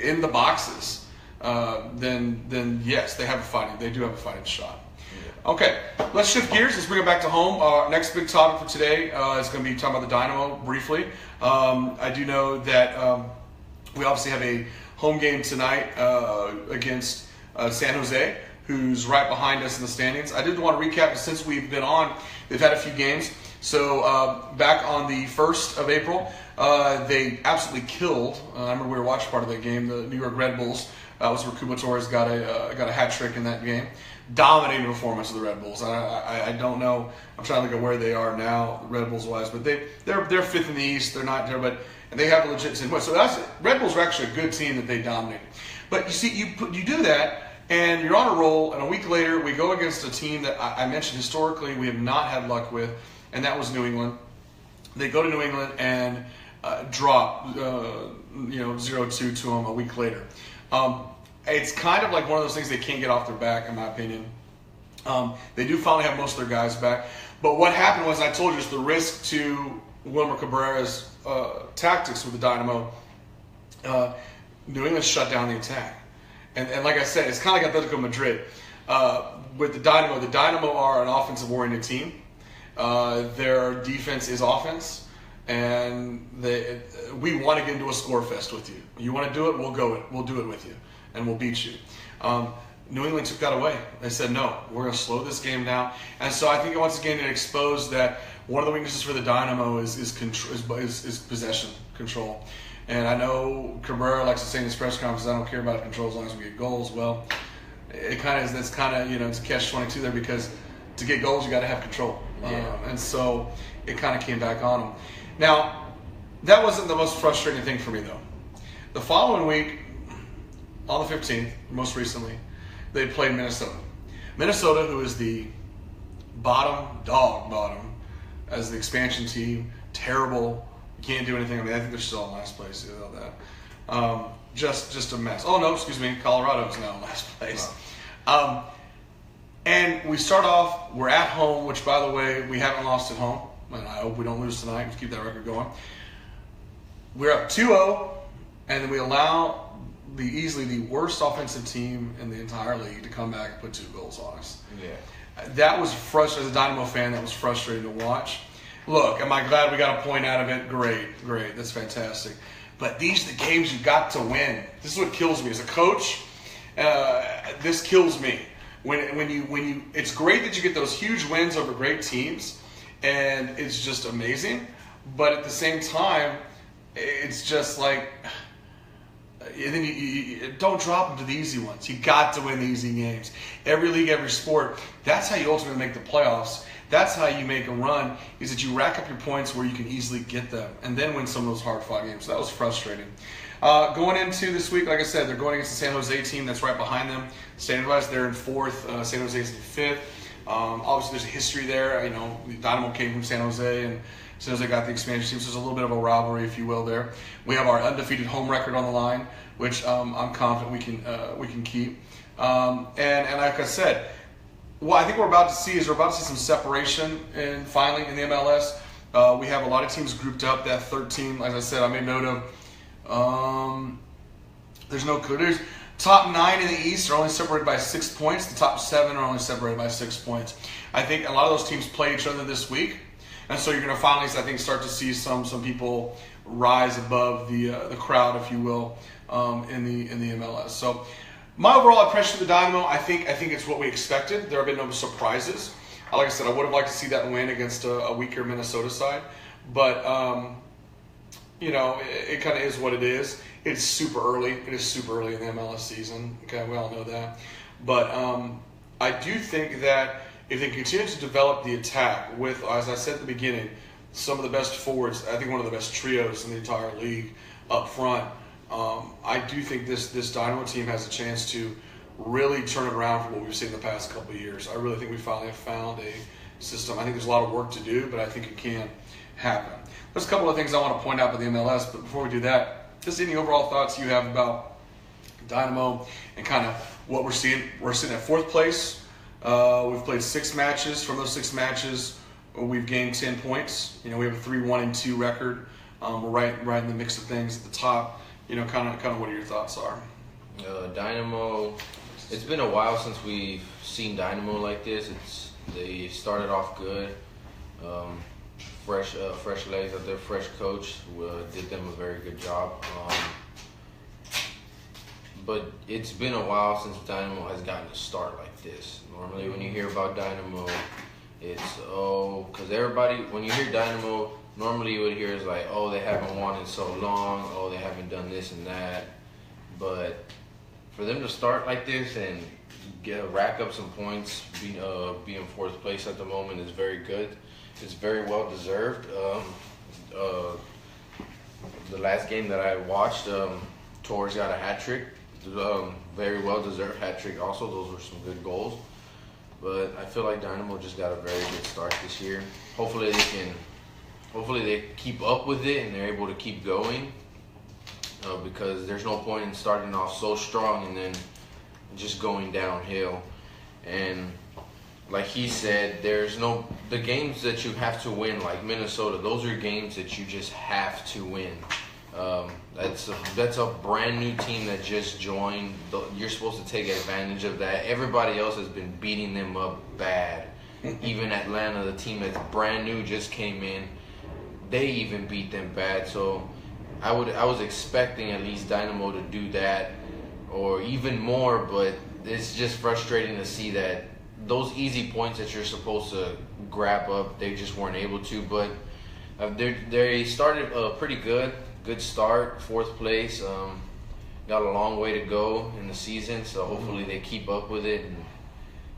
in the boxes, then yes, they do have a fighting shot. Okay, let's shift gears. Let's bring it back to home. Our next big topic for today is going to be talking about the Dynamo briefly. I do know that we obviously have a home game tonight against San Jose, who's right behind us in the standings. I did want to recap, since we've been on, they've had a few games. So back on the 1st of April, they absolutely killed, I remember we were watching part of that game, the New York Red Bulls. That was where Cubo Torres got a hat trick in that game. Dominating performance of the Red Bulls. I don't know. I'm trying to look at where they are now, Red Bulls wise, but they're fifth in the East. They're not there, but and they have a legit team. So Red Bulls are actually a good team that they dominated. But you see, you do that, and you're on a roll, and a week later we go against a team that I mentioned historically we have not had luck with, and that was New England. They go to New England and drop 0-2 to them a week later. It's kind of like one of those things they can't get off their back, in my opinion. They do finally have most of their guys back. But what happened was, I told you, it's the risk to Wilmer Cabrera's tactics with the Dynamo. New England shut down the attack. And like I said, it's kind of like Atletico Madrid. With the Dynamo are an offensive-oriented team. Their defense is offense. And we want to get into a score fest with you. You want to do it, we'll do it with you. And we'll beat you. New England took that away. They said, no, we're going to slow this game down. And so I think once again it exposed that one of the weaknesses for the Dynamo is possession control. And I know Cabrera likes to say in his press conference, I don't care about control as long as we get goals. Well, it's a catch-22 there, because to get goals you got to have control. And so it kind of came back on them. Now, that wasn't the most frustrating thing for me though. The following week, on the 15th, most recently, they played Minnesota. Minnesota, who is the bottom, as the expansion team, terrible, can't do anything. I mean, I think they're still in last place. You know that. Just a mess. Oh no, excuse me, Colorado's now in last place. Wow. And we start off, we're at home, which by the way, we haven't lost at home. And I hope we don't lose tonight. Let's keep that record going. We're up 2-0, and then we allow easily the worst offensive team in the entire league to come back and put 2 goals on us. Yeah. That was frustrating. As a Dynamo fan, that was frustrating to watch. Look, am I glad we got a point out of it? Great. That's fantastic. But these are the games you got to win. This is what kills me. As a coach, this kills me. When you, it's great that you get those huge wins over great teams, and it's just amazing. But at the same time, it's just like, and then you don't drop them to the easy ones. You got to win the easy games. Every league, every sport, that's how you ultimately make the playoffs. That's how you make a run, is that you rack up your points where you can easily get them and then win some of those hard-fought games. So that was frustrating. Going into this week, like I said, they're going against the San Jose team that's right behind them. Standard-wise, they're in 4th. San Jose is in 5th. Obviously, there's a history there. The Dynamo came from San Jose, and San Jose got the expansion team, so there's a little bit of a rivalry, if you will, there. We have our undefeated home record on the line, which I'm confident we can keep. And like I said, what I think we're about to see some separation finally in the MLS. We have a lot of teams grouped up. That 13, as I said, I made note of. Top 9 in the East are only separated by 6 points. The top 7 are only separated by 6 points. I think a lot of those teams play each other this week, and so you're going to finally, I think, start to see some people rise above the crowd, if you will, in the MLS. So my overall impression of the Dynamo, I think it's what we expected. There have been no surprises. Like I said, I would have liked to see that win against a weaker Minnesota side, but it kind of is what it is. It's super early. It is super early in the MLS season. Okay, we all know that. But I do think that if they continue to develop the attack with, as I said at the beginning, some of the best forwards, I think one of the best trios in the entire league up front, I do think this Dynamo team has a chance to really turn it around from what we've seen in the past couple of years. I really think we finally have found a system. I think there's a lot of work to do, but I think it can happen. There's a couple of things I want to point out about the MLS, but before we do that, just any overall thoughts you have about Dynamo and kind of what we're seeing. We're sitting at 4th place. We've played 6 matches. From those 6 matches, we've gained 10 points. We have a 3-1-2 record. We're right in the mix of things at the top. Kind of what your thoughts are.
Dynamo. It's been a while since we've seen Dynamo like this. They started off good. Fresh legs out there, fresh coach did them a very good job. But it's been a while since Dynamo has gotten to start like this. Normally when you hear about Dynamo, it's, because everybody, when you hear Dynamo, normally you would hear is like, they haven't won in so long, they haven't done this and that. But for them to start like this and rack up some points, be in 4th place at the moment is very good. It's very well deserved. The last game that I watched, Torres got a hat trick. Very well deserved hat trick. Also, those were some good goals. But I feel like Dynamo just got a very good start this year. Hopefully they keep up with it and they're able to keep going. Because there's no point in starting off so strong and then just going downhill. And like he said, the games that you have to win, like Minnesota, those are games that you just have to win. That's a brand new team that just joined. You're supposed to take advantage of that. Everybody else has been beating them up bad. Even Atlanta, the team that's brand new, just came in. They even beat them bad. So I was expecting at least Dynamo to do that or even more, but it's just frustrating to see that those easy points that you're supposed to grab up, they just weren't able to. But they started pretty good start, 4th place. Got a long way to go in the season, so hopefully they keep up with it and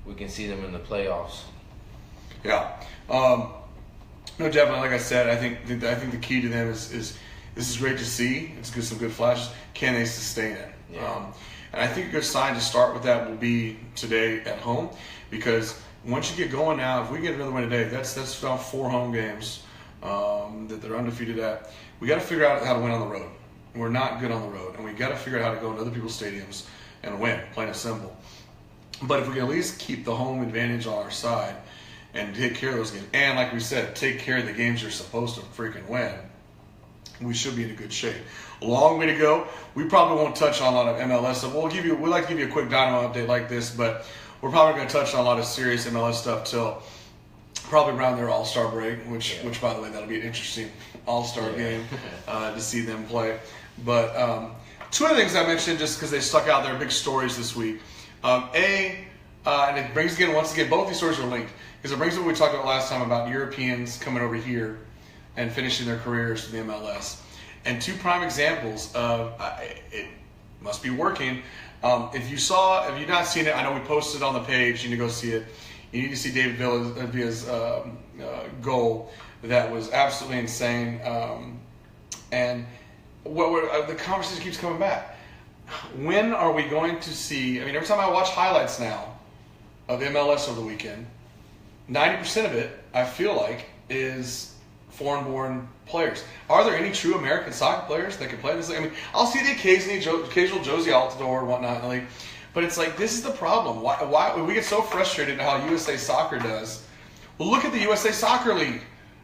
we can see them in the playoffs.
Yeah, no, definitely. Like I said, I think the key to them is this is great to see. It's some good flashes. Can they sustain it?
Yeah.
And I think a good sign to start with that will be today at home, because once you get going now, if we get another win today, that's about 4 home games that they're undefeated at. We got to figure out how to win on the road. We're not good on the road, and we got to figure out how to go into other people's stadiums and win, plain and simple. But if we can at least keep the home advantage on our side and take care of those games, and like we said, take care of the games you're supposed to freaking win, we should be in a good shape. A long way to go. We probably won't touch on a lot of MLS stuff. We'd like to give you a quick Dynamo update like this, but we're probably going to touch on a lot of serious MLS stuff till probably around their All-Star break, which by the way, that'll be an interesting All-Star game to see them play. But 2 other things I mentioned just because they stuck out there, big stories this week. And it brings once again, both these stories are linked, because it brings up what we talked about last time about Europeans coming over here and finishing their careers in the MLS. And 2 prime examples of it must be working. If you've not seen it, I know we posted on the page. You need to go see it. You need to see David Villa's goal. That was absolutely insane. And the conversation keeps coming back. When are we going to see? I mean, every time I watch highlights now of the MLS over the weekend, 90% of it, I feel like, is foreign-born players. Are there any true American soccer players that can play this league? I mean, I'll see the occasional Josie Altidore and whatnot in the league, but it's like, this is the problem. Why we get so frustrated at how USA Soccer does? Well, look at the USA Soccer League.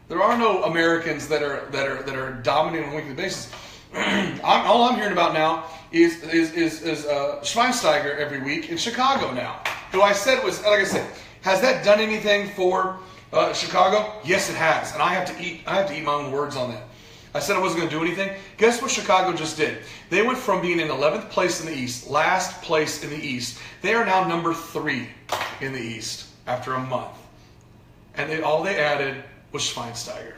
There are no Americans that are dominating on a weekly basis. all I'm hearing about now is Schweinsteiger every week in Chicago now. Who I said was, like I said, has that done anything for Chicago? Yes, it has, and I have to eat my own words on that. I said I wasn't going to do anything. Guess what Chicago just did? They went from being in 11th place in the East, last place in the East. They are now number 3 in the East after a month. And all they added was Schweinsteiger.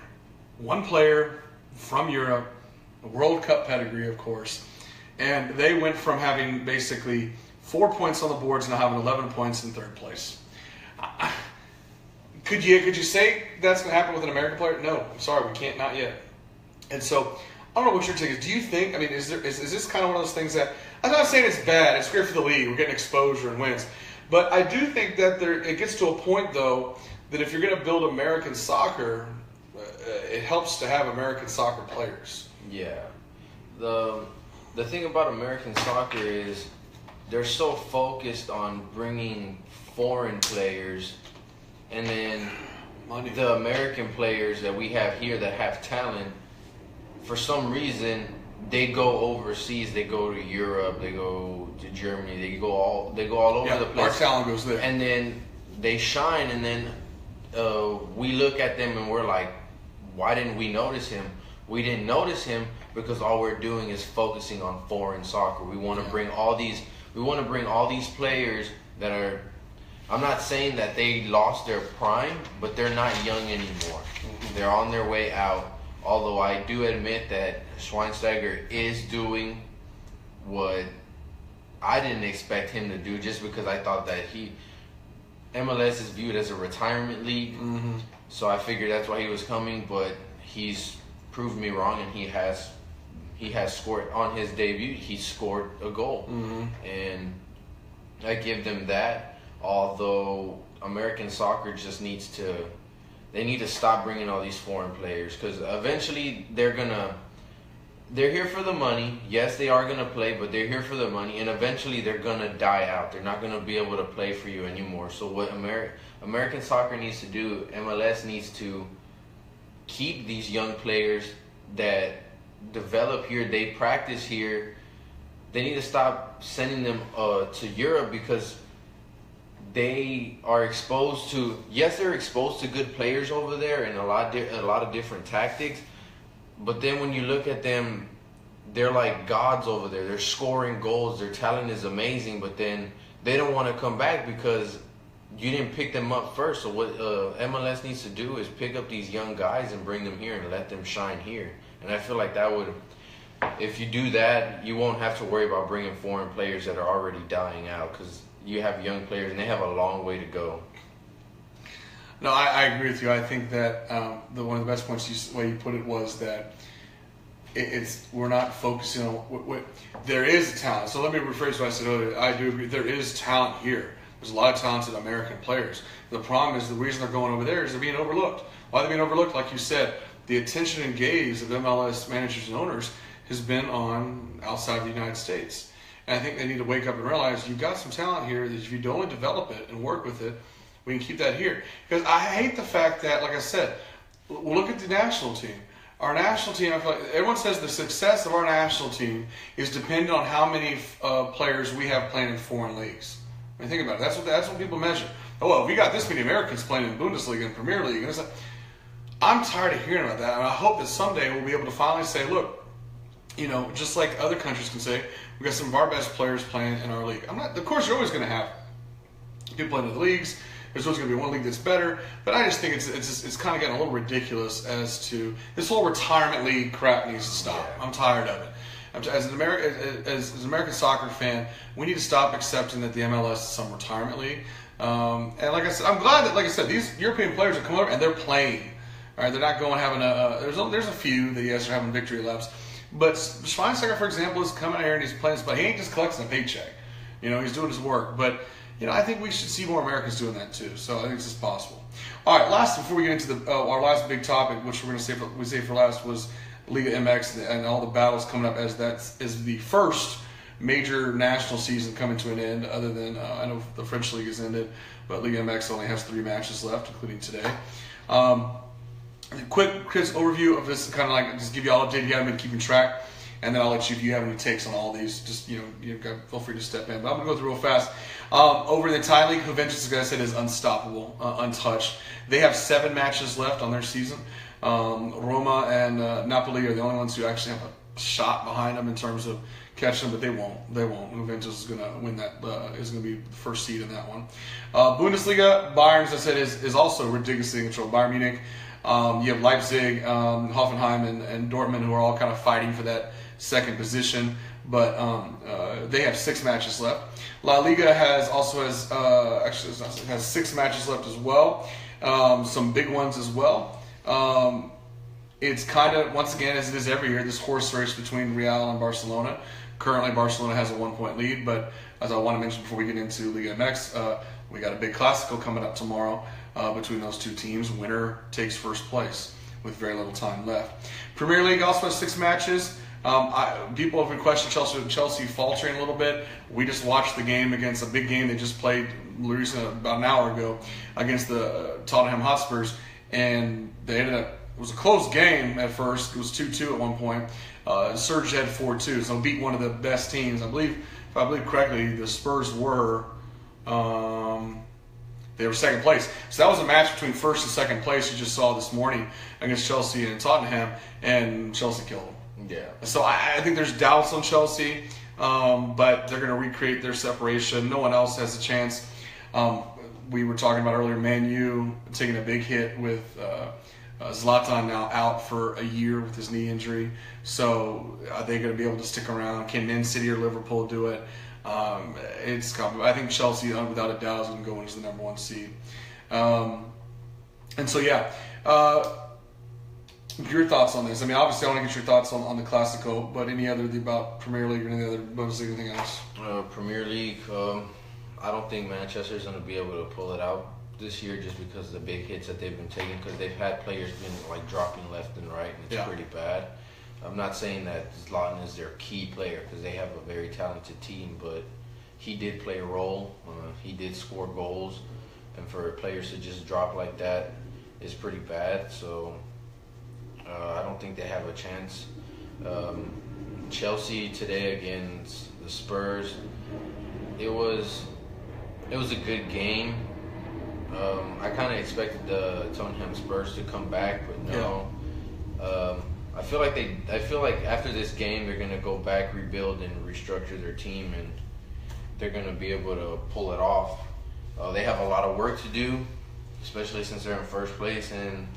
One player from Europe, a World Cup pedigree, of course. And they went from having basically 4 points on the boards and now having 11 points in 3rd place. Could you say that's going to happen with an American player? No, I'm sorry, we can't, not yet. And so, I don't know what your take is. Do you think, I mean, is this kind of one of those things that, I'm not saying it's bad, it's great for the league, we're getting exposure and wins. But I do think that it gets to a point, though, that if you're going to build American soccer, it helps to have American soccer players.
Yeah. The thing about American soccer is they're so focused on bringing foreign players, and then the American players that we have here that have talent, for some reason, they go overseas. They go to Europe. They go to Germany. They go all over the place.
Our talent goes there,
and then they shine. And then we look at them and we're like, why didn't we notice him? We didn't notice him because all we're doing is focusing on foreign soccer. We want to bring all these. We want to bring all these players that are. I'm not saying that they lost their prime, but they're not young anymore. Mm-hmm. They're on their way out. Although I do admit that Schweinsteiger is doing what I didn't expect him to do, just because I thought that MLS is viewed as a retirement league. Mm-hmm. So I figured that's why he was coming, but he's proved me wrong, and he has scored on his debut. He scored a goal, and I give them that. Although American soccer just needs to. They need to stop bringing all these foreign players, because eventually they're here for the money. Yes, they are gonna play, but they're here for the money, and eventually they're gonna die out. They're not gonna be able to play for you anymore. So what American soccer needs to do, MLS needs to keep these young players that develop here. They practice here. They need to stop sending them to Europe, because they are exposed to, yes, they're exposed to good players over there and a lot of different tactics, but then when you look at them, they're like gods over there. They're scoring goals. Their talent is amazing, but then they don't want to come back because you didn't pick them up first. So what MLS needs to do is pick up these young guys and bring them here and let them shine here. And I feel like that would, if you do that, you won't have to worry about bringing foreign players that are already dying out, because you have young players, and they have a long way to go.
No, I agree with you. I think that one of the best points, the way you put it, was that we're not focusing on there is talent. So let me rephrase what I said earlier. I do agree. There is talent here. There's a lot of talented American players. The problem is the reason they're going over there is they're being overlooked. Why are they being overlooked? Like you said, the attention and gaze of MLS managers and owners has been on outside of the United States. And I think they need to wake up and realize you've got some talent here that if you don't develop it and work with it, we can keep that here. Because I hate the fact that, like I said, look at the national team. Our national team, I feel like everyone says the success of our national team is dependent on how many players we have playing in foreign leagues. I mean, think about it. That's what people measure. Oh, well, we got this many Americans playing in Bundesliga and Premier League. And it's like, I'm tired of hearing about that. And I hope that someday we'll be able to finally say, look, just like other countries can say, we got some of our best players playing in our league. Of course, you're always going to have people playing in the leagues. There's always going to be one league that's better. But I just think it's kind of getting a little ridiculous as to this whole retirement league crap needs to stop. I'm tired of it. As an American soccer fan, we need to stop accepting that the MLS is some retirement league. And like I said, I'm glad that, like I said, these European players are coming over and they're playing. All right, they're not going having there's a few that yes are having victory laps. But Schweinsteiger, for example, is coming out here and he's playing, but he ain't just collecting a paycheck. He's doing his work. But I think we should see more Americans doing that too. So I think it's just possible. All right, last before we get into our last big topic, which we're going to save for last, was Liga MX and all the battles coming up, as that is the first major national season coming to an end. Other than I know the French league has ended, but Liga MX only has 3 matches left, including today. Quick overview of this, kind of like just give you all updated. You haven't been keeping track. and then I'll let you, if you have any takes on all these, just feel free to step in. But I'm gonna go through real fast. Over in the Thai League, Juventus, as I said, is unstoppable, untouched. They have 7 matches left on their season. Roma and Napoli are the only ones who actually have a shot behind them in terms of catching them, but they won't. Juventus is gonna win that. Is gonna be the first seed in that one. Bundesliga, Bayern, as I said, is also ridiculously in control. Bayern Munich. You have Leipzig, Hoffenheim, and Dortmund, who are all kind of fighting for that second position, but they have 6 matches left. La Liga has 6 matches left as well. Some big ones as well. It's kind of, once again, as it is every year, this horse race between Real and Barcelona. Currently, Barcelona has a 1-point lead, but as I want to mention before we get into Liga MX, we got a big Clásico coming up tomorrow between those two teams. Winner takes first place with very little time left. Premier League also has 6 matches. People have been questioning Chelsea faltering a little bit. We just watched the game against a big game they just played about an hour ago against the Tottenham Hotspurs, and they ended up, it was a close game at first. It was 2-2 at one point. Serge had 4-2, so beat one of the best teams. If I believe correctly, the Spurs were they were second place. So that was a match between first and second place you just saw this morning against Chelsea and Tottenham, and Chelsea killed them.
Yeah.
So I think there's doubts on Chelsea, but they're going to recreate their separation. No one else has a chance. We were talking about earlier, Man U taking a big hit with Zlatan now out for a year with his knee injury. So are they going to be able to stick around? Can Man City or Liverpool do it? It's complicated. I think Chelsea, without a doubt, is going to go into the number 1 seed. And so, yeah. Your thoughts on this? I mean, obviously, I want to get your thoughts on the Clásico, but any other about Premier League or any other Bundesliga, anything else?
Premier League, I don't think Manchester's going to be able to pull it out this year just because of the big hits that they've been taking, because they've had players been like dropping left and right, and it's pretty bad. I'm not saying that Zlatan is their key player because they have a very talented team, but he did play a role. He did score goals, and for players to just drop like that is pretty bad. So I don't think they have a chance. Chelsea today against the Spurs, it was a good game. I kind of expected the Tottenham Spurs to come back, but no. I feel like after this game they're gonna go back, rebuild, and restructure their team, and they're gonna be able to pull it off. They have a lot of work to do, especially since they're in first place, and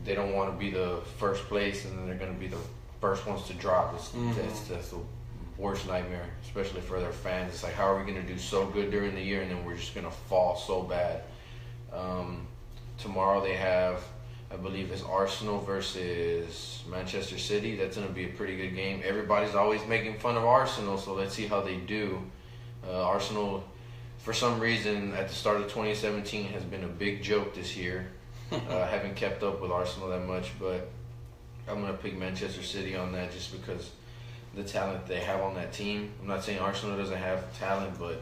they don't want to be the first place, and then they're gonna be the first ones to drop. That's the worst nightmare, especially for their fans. It's like, how are we gonna do so good during the year, and then we're just gonna fall so bad? Tomorrow they have, I believe it's Arsenal versus Manchester City. That's going to be a pretty good game. Everybody's always making fun of Arsenal, so let's see how they do. Arsenal, for some reason, at the start of 2017, has been a big joke this year. I haven't kept up with Arsenal that much, but I'm going to pick Manchester City on that just because the talent they have on that team. I'm not saying Arsenal doesn't have talent, but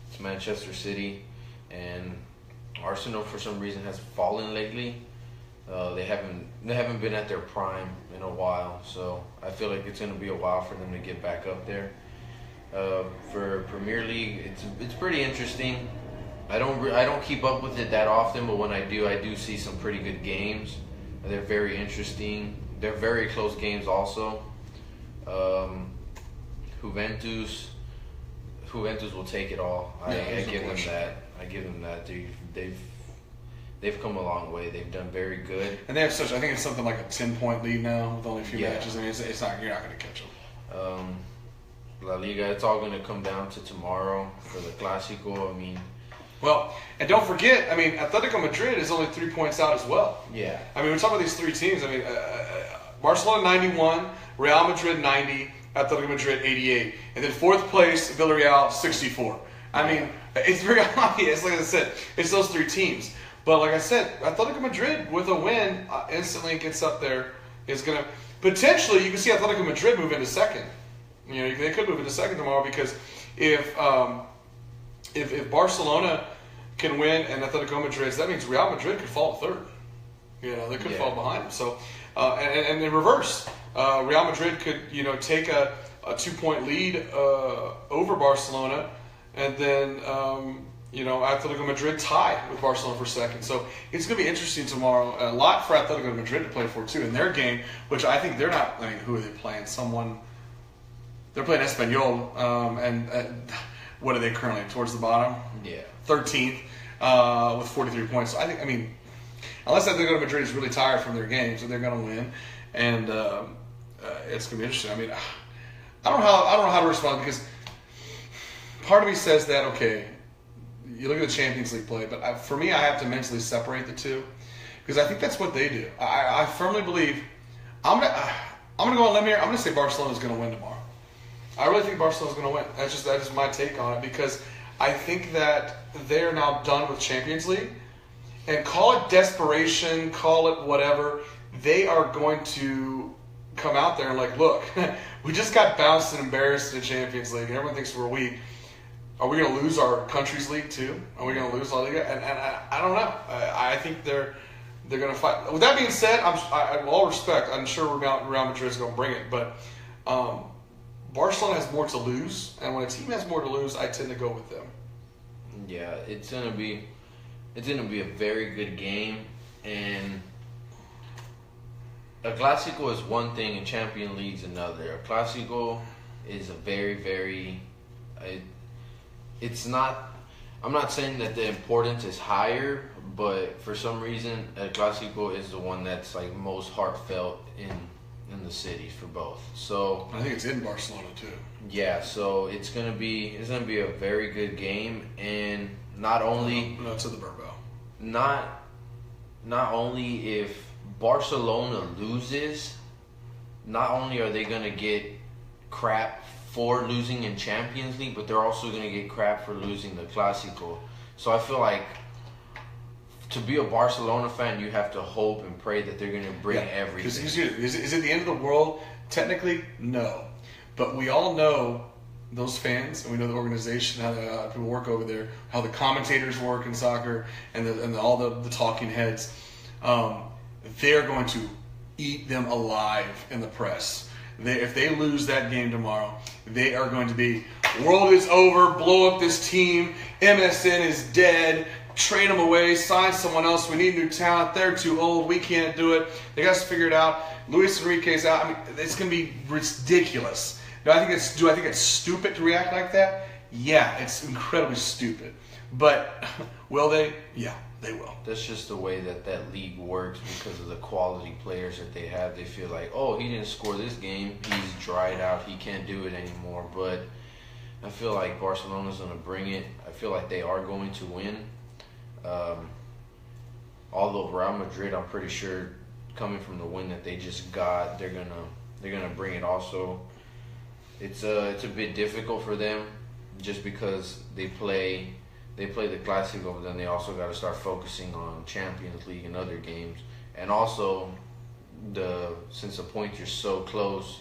it's Manchester City, and Arsenal, for some reason, has fallen lately. They haven't been at their prime in a while, so I feel like it's going to be a while for them to get back up there. For Premier League, it's pretty interesting. I don't keep up with it that often, but when I do see some pretty good games. They're very interesting. They're very close games also. Juventus will take it all. I give them that. I give them that. They've come a long way. They've done very good. And they have I think it's something like a 10-point lead now with only a few matches. I mean, it's not, you're not going to catch them. La Liga, it's all going to come down to tomorrow for the Clásico. I mean,
well, and don't forget, I mean, Atletico Madrid is only 3 points out as well.
Yeah.
I mean, we're talking about these 3 teams. I mean, Barcelona 91, Real Madrid 90, Atletico Madrid 88, and then 4th place Villarreal 64. I mean, it's very obvious. Like I said, it's those 3 teams. But like I said, Atletico Madrid with a win instantly gets up there. Is going to potentially, you can see Atletico Madrid move into second. You know, they could move into second tomorrow because if Barcelona can win and Atletico Madrid, that means Real Madrid could fall 3rd. You know, they could
Yeah.
fall behind them. So, and in reverse, Real Madrid could, take a 2-point lead over Barcelona, and then, Atletico Madrid tie with Barcelona for second. So it's going to be interesting tomorrow. A lot for Atletico Madrid to play for, too, in their game, which I think they're not, who are they playing? They're playing Espanyol, and what are they currently, towards the bottom?
Yeah.
13th with 43 points. So unless Atletico Madrid is really tired from their games, they're going to win, and it's going to be interesting. I don't know how to respond, because part of me says that, okay, you look at the Champions League play, but for me, I have to mentally separate the two, because I think that's what they do. I firmly believe I'm gonna go on a limb here. I'm gonna say Barcelona's going to win tomorrow. I really think Barcelona's going to win. That's just my take on it, because I think that they're now done with Champions League, and call it desperation, call it whatever. They are going to come out there and look, we just got bounced and embarrassed in the Champions League, and everyone thinks we're weak. Are we going to lose our country's league too? Are we going to lose La Liga? And I don't know. I think they're going to fight. With that being said, with all respect, I'm sure Real Madrid's going to bring it, but Barcelona has more to lose, and when a team has more to lose, I tend to go with them.
Yeah, it's gonna be a very good game, and a Clásico is one thing and Champions League's another. A Clásico is a very it's not. I'm not saying that the importance is higher, but for some reason, a Clásico is the one that's most heartfelt in the city for both. So
I think it's in Barcelona too.
yeah, so it's gonna be a very good game, and not only
No, it's at the Bernabeu.
not only if Barcelona loses, not only are they gonna get crap for losing in Champions League, but they're also gonna get crap for losing the Clásico. So I feel like to be a Barcelona fan, you have to hope and pray that they're going to bring everything.
Is it the end of the world? Technically, no. But we all know those fans, and we know the organization, how the people work over there, how the commentators work in soccer, and all the talking heads. They're going to eat them alive in the press. If they lose that game tomorrow, they are going to be, world is over, blow up this team, MSN is dead, trade them away, sign someone else. We need new talent. They're too old. We can't do it. They got to figure it out. Luis Enrique's out. It's going to be ridiculous. Do I think it's stupid to react like that? Yeah, it's incredibly stupid. But will they? Yeah, they will.
That's just the way that league works because of the quality players that they have. They feel like, oh, he didn't score this game. He's dried out. He can't do it anymore. But I feel like Barcelona's going to bring it. I feel like they are going to win. Although Real Madrid, I'm pretty sure, coming from the win that they just got, they're gonna bring it also. It's a bit difficult for them just because they play the Clásico, but then they also got to start focusing on Champions League and other games. And also, since the points are so close,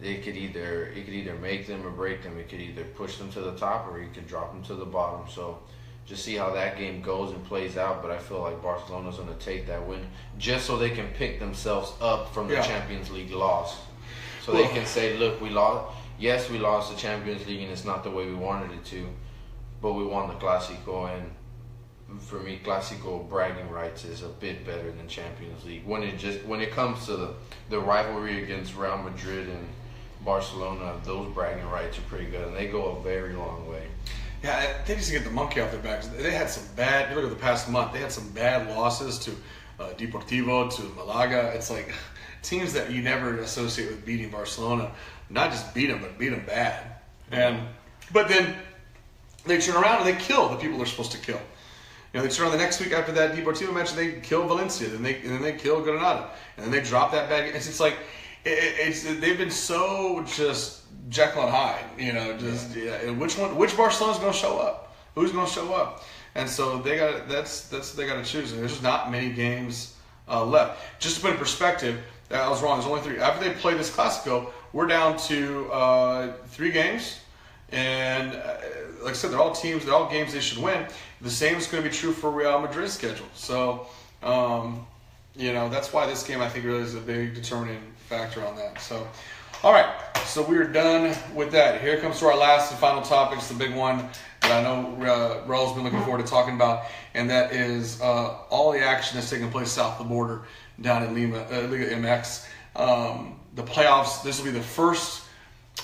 it could either make them or break them. It could either push them to the top or you could drop them to the bottom. So just see how that game goes and plays out. But I feel like Barcelona's going to take that win just so they can pick themselves up from the Champions League loss. So they can say, look, we lost. Yes, we lost the Champions League and it's not the way we wanted it to, but we won the Clásico. And for me, Clásico bragging rights is a bit better than Champions League. When it comes to the rivalry against Real Madrid and Barcelona, those bragging rights are pretty good, and they go a very long way.
Yeah, they just get the monkey off their backs. They had some bad. You look at the past month. They had some bad losses to Deportivo, to Malaga. It's like teams that you never associate with beating Barcelona. Not just beat them, but beat them bad. But then they turn around and they kill the people they're supposed to kill. You know, they turn around the next week after that Deportivo match, and they kill Valencia, and then they kill Granada, and then they drop that bag. It's just like they've been so just Jekyll and Hyde, you know. Which Barcelona's going to show up? Who's going to show up? And so they got they got to choose. And there's just not many games left. Just to put in perspective, I was wrong. There's only 3. After they play this Clásico, we're down to 3 games, and like I said, they're all games they should win. The same is going to be true for Real Madrid's schedule. So That's why this game I think really is a big determining factor on that. So, all right, so we are done with that. Here comes to our last and final topic. It's the big one that I know Raul's been looking forward to talking about, and that is all the action that's taking place south of the border down in Liga MX. The playoffs, this will be the first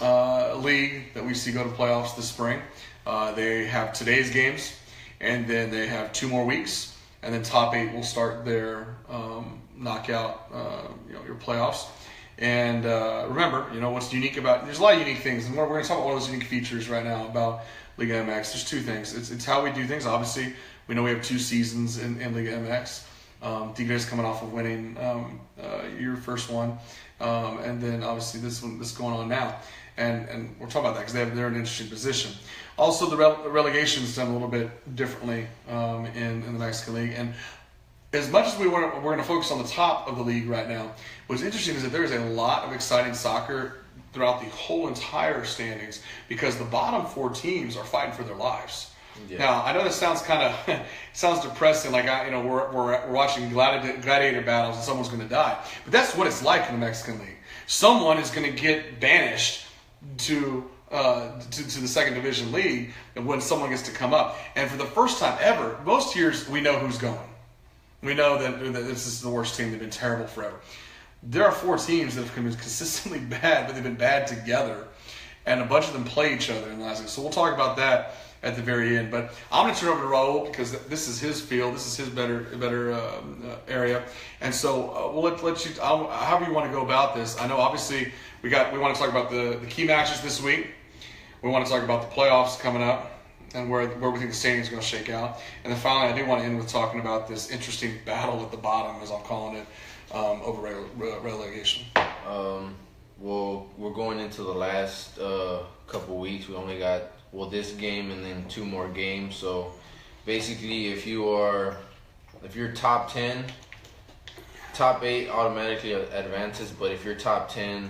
league that we see go to playoffs this spring. They have today's games, and then they have 2 more weeks, and then top 8 will start their knockout, your playoffs. And remember, what's unique about, there's a lot of unique things, and we're going to talk about one of those unique features right now about Liga MX. There's 2 things. It's how we do things. Obviously, we know we have 2 seasons in Liga MX. Tigres coming off of winning your first one, and then obviously this going on now, and we'll talk about that because they're in an interesting position. Also, the relegation is done a little bit differently in the Mexican League, and as much as we're going to focus on the top of the league right now, what's interesting is that there is a lot of exciting soccer throughout the whole entire standings because the bottom 4 teams are fighting for their lives. Yeah. Now, I know this sounds sounds depressing, like we're watching gladiator battles and someone's going to die, but that's what it's like in the Mexican League. Someone is going to get banished to the second division league when someone gets to come up, and for the first time ever, most years we know who's going. We know that this is the worst team. They've been terrible forever. There are 4 teams that have been consistently bad, but they've been bad together, and a bunch of them play each other in the last game. So we'll talk about that at the very end. But I'm going to turn over to Raul because this is his field. This is his better area. And so we'll let you, however you want to go about this. I know obviously we want to talk about the key matches this week. We want to talk about the playoffs coming up and where we think the standings is going to shake out. And then finally, I do want to end with talking about this interesting battle at the bottom, as I'm calling it, over relegation.
Well, we're going into the last couple weeks. We only got this game and then 2 more games. So basically, if you're top 10, top 8 automatically advances. But if you're top 10,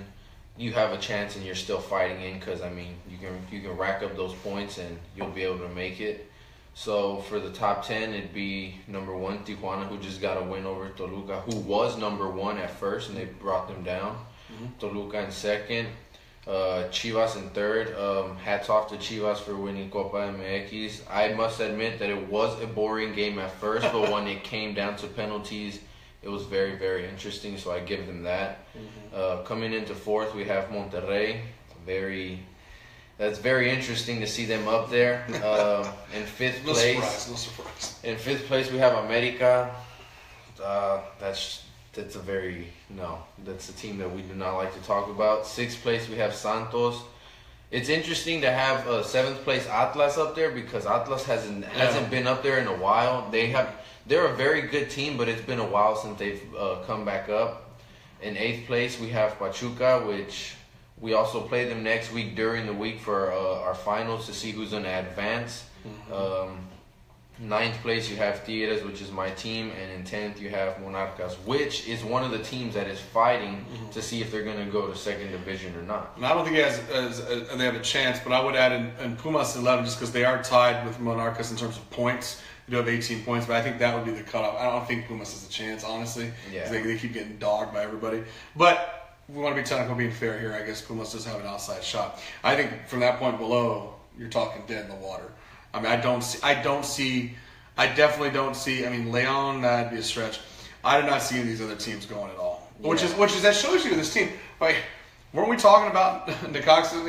you have a chance and you're still fighting in because you can rack up those points and you'll be able to make it. So for the top 10, it'd be number 1 Tijuana, who just got a win over Toluca, who was number 1 at first and they brought them down. Mm-hmm. Toluca in second. Chivas in third. Hats off to Chivas for winning Copa MX. I must admit that it was a boring game at first, but when it came down to penalties, it was very, very interesting, so I give them that. Mm-hmm. Coming into fourth, we have Monterrey. That's very interesting to see them up there. In fifth place,
no surprise.
In fifth place, we have America. That's a team that we do not like to talk about. Sixth place, we have Santos. It's interesting to have seventh place Atlas up there because Atlas hasn't been up there in a while. They're a very good team, but it's been a while since they've come back up. In eighth place, we have Pachuca, which we also play them next week during the week for our finals to see who's going to advance. Mm-hmm. Ninth place, you have Tigres, which is my team, and in 10th, you have Monarcas, which is one of the teams that is fighting to see if they're going to go to second division or not.
And I don't think they have a chance, but I would add in Pumas 11 just because they are tied with Monarcas in terms of points. They do have 18 points, but I think that would be the cutoff. I don't think Pumas has a chance, honestly. Yeah. They keep getting dogged by everybody. But we want to be technical, being fair here. I guess Pumas does have an outside shot. I think from that point below, you're talking dead in the water. I mean, I definitely don't see. I mean, Leon, that'd be a stretch. I do not see any of these other teams going at all. Yeah. Which is that shows you this team. Like, weren't we talking about Necaxa?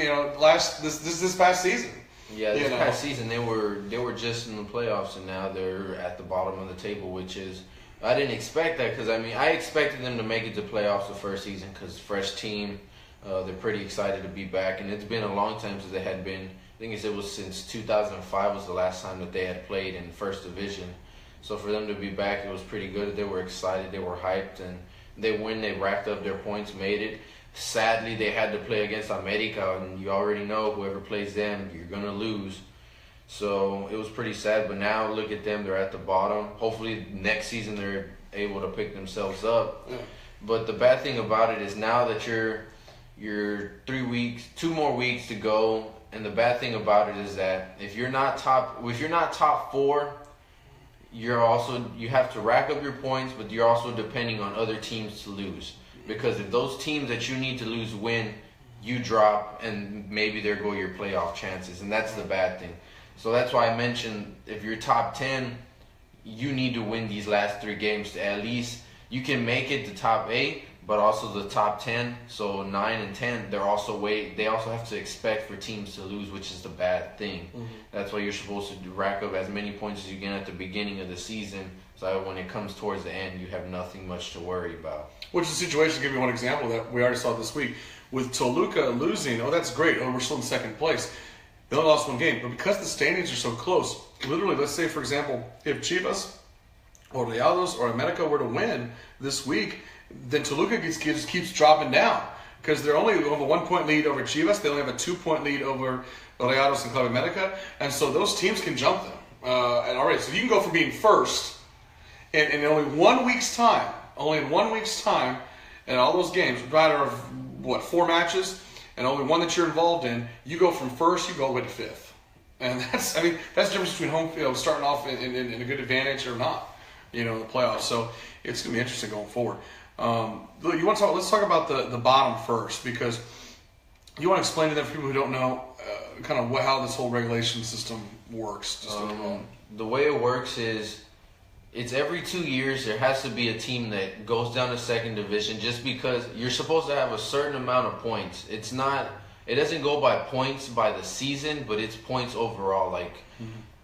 This past season.
Yeah, this past season they were just in the playoffs, and now they're at the bottom of the table, which is I didn't expect that because I expected them to make it to playoffs the first season because fresh team, they're pretty excited to be back, and it's been a long time since they had been. I think it was since 2005 was the last time that they had played in first division. So for them to be back, it was pretty good. They were excited, they were hyped, and they racked up their points, made it. Sadly, they had to play against America, and you already know whoever plays them, you're going to lose. So it was pretty sad, but now look at them, they're at the bottom. Hopefully next season they're able to pick themselves up. Yeah. But the bad thing about it is now that you're 2 more weeks to go. And the bad thing about it is that if you're not top 4, you have to rack up your points, but you're also depending on other teams to lose. Because if those teams that you need to lose win, you drop, and maybe there go your playoff chances, and that's the bad thing. So that's why I mentioned if you're top 10, you need to win these last 3 games to at least you can make it to top 8, but also the top 10. So 9 and 10, they also have to expect for teams to lose, which is the bad thing. Mm-hmm. That's why you're supposed to rack up as many points as you can at the beginning of the season, so that when it comes towards the end, you have nothing much to worry about.
Which is the situation, to give you one example that we already saw this week. With Toluca losing, that's great. We're still in second place. They only lost 1 game. But because the standings are so close, literally, let's say, for example, if Chivas or Rayados or America were to win this week, then Toluca keeps dropping down. Because they're only have a 1-point lead over Chivas. They only have a 2-point lead over Rayados and Club America. And so those teams can jump them. And already, so you can go from being first in only 1 week's time, and all those games, a matter of, 4 matches, and only 1 that you're involved in, you go from first, you go all the way to 5th. And that's the difference between home, starting off in a good advantage or not, in the playoffs. So it's going to be interesting going forward. Let's talk about the bottom first, because you want to explain to them, for people who don't know, kind of how this whole regulation system works.
The way it works is, it's every 2 years there has to be a team that goes down to second division, just because you're supposed to have a certain amount of points. It doesn't go by points by the season, but it's points overall. Like,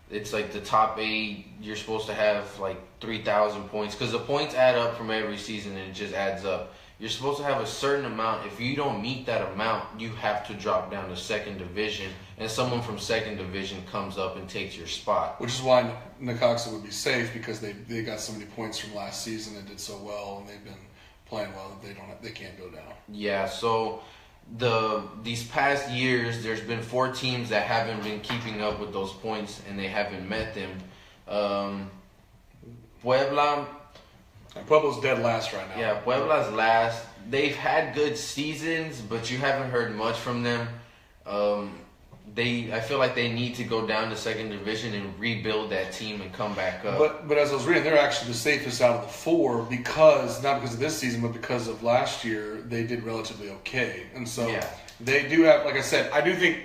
it's like the top 8, you're supposed to have like 3,000 points, because the points add up from every season and it just adds up. You're supposed to have a certain amount. If you don't meet that amount, you have to drop down to second division, and someone from second division comes up and takes your spot.
Which is why Necaxa would be safe, because they got so many points from last season and did so well, and they've been playing well that they can't go down.
Yeah, so these past years, there's been 4 teams that haven't been keeping up with those points, and they haven't met them.
Puebla's dead last right now.
Yeah, Puebla's last. They've had good seasons, but you haven't heard much from them. I feel like they need to go down to second division and rebuild that team and come back up.
But as I was reading, they're actually the safest out of the 4, not because of this season, but because of last year, they did relatively okay. And so they do have, like I said, I do think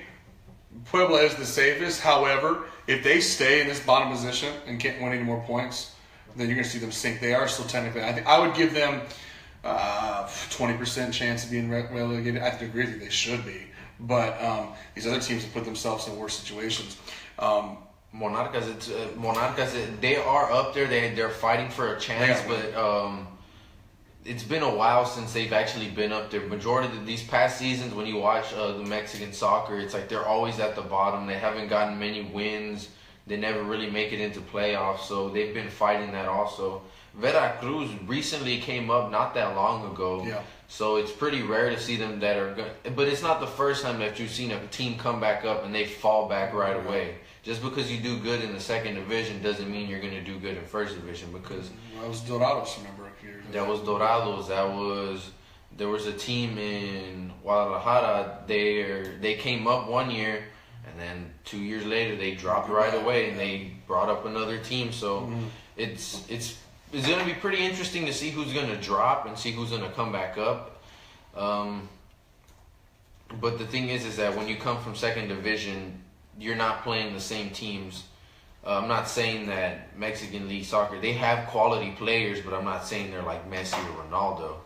Puebla is the safest. However, if they stay in this bottom position and can't win any more points, then you're going to see them sink. They are still technically, I would give them 20% chance of being relegated. I agree with you, they should be. But these other teams have put themselves in worse situations.
Monarcas, they are up there. They're fighting for a chance, but it's been a while since they've actually been up there. Majority of these past seasons, when you watch the Mexican soccer, it's like they're always at the bottom. They haven't gotten many wins. They never really make it into playoffs, so they've been fighting that also. Veracruz recently came up not that long ago, so it's pretty rare to see them that are good. But it's not the first time that you've seen a team come back up and they fall back right away. Just because you do good in the second division doesn't mean you're going to do good in first division, because
that was Dorados, remember, a few years ago.
That was Dorados. There was a team in Guadalajara. They came up 1 year, and then 2 years later they dropped right away, and they brought up another team. So it's going to be pretty interesting to see who's going to drop and see who's going to come back up. But the thing is that when you come from second division, you're not playing the same teams. I'm not saying that Mexican League Soccer, they have quality players, but I'm not saying they're like Messi or Ronaldo.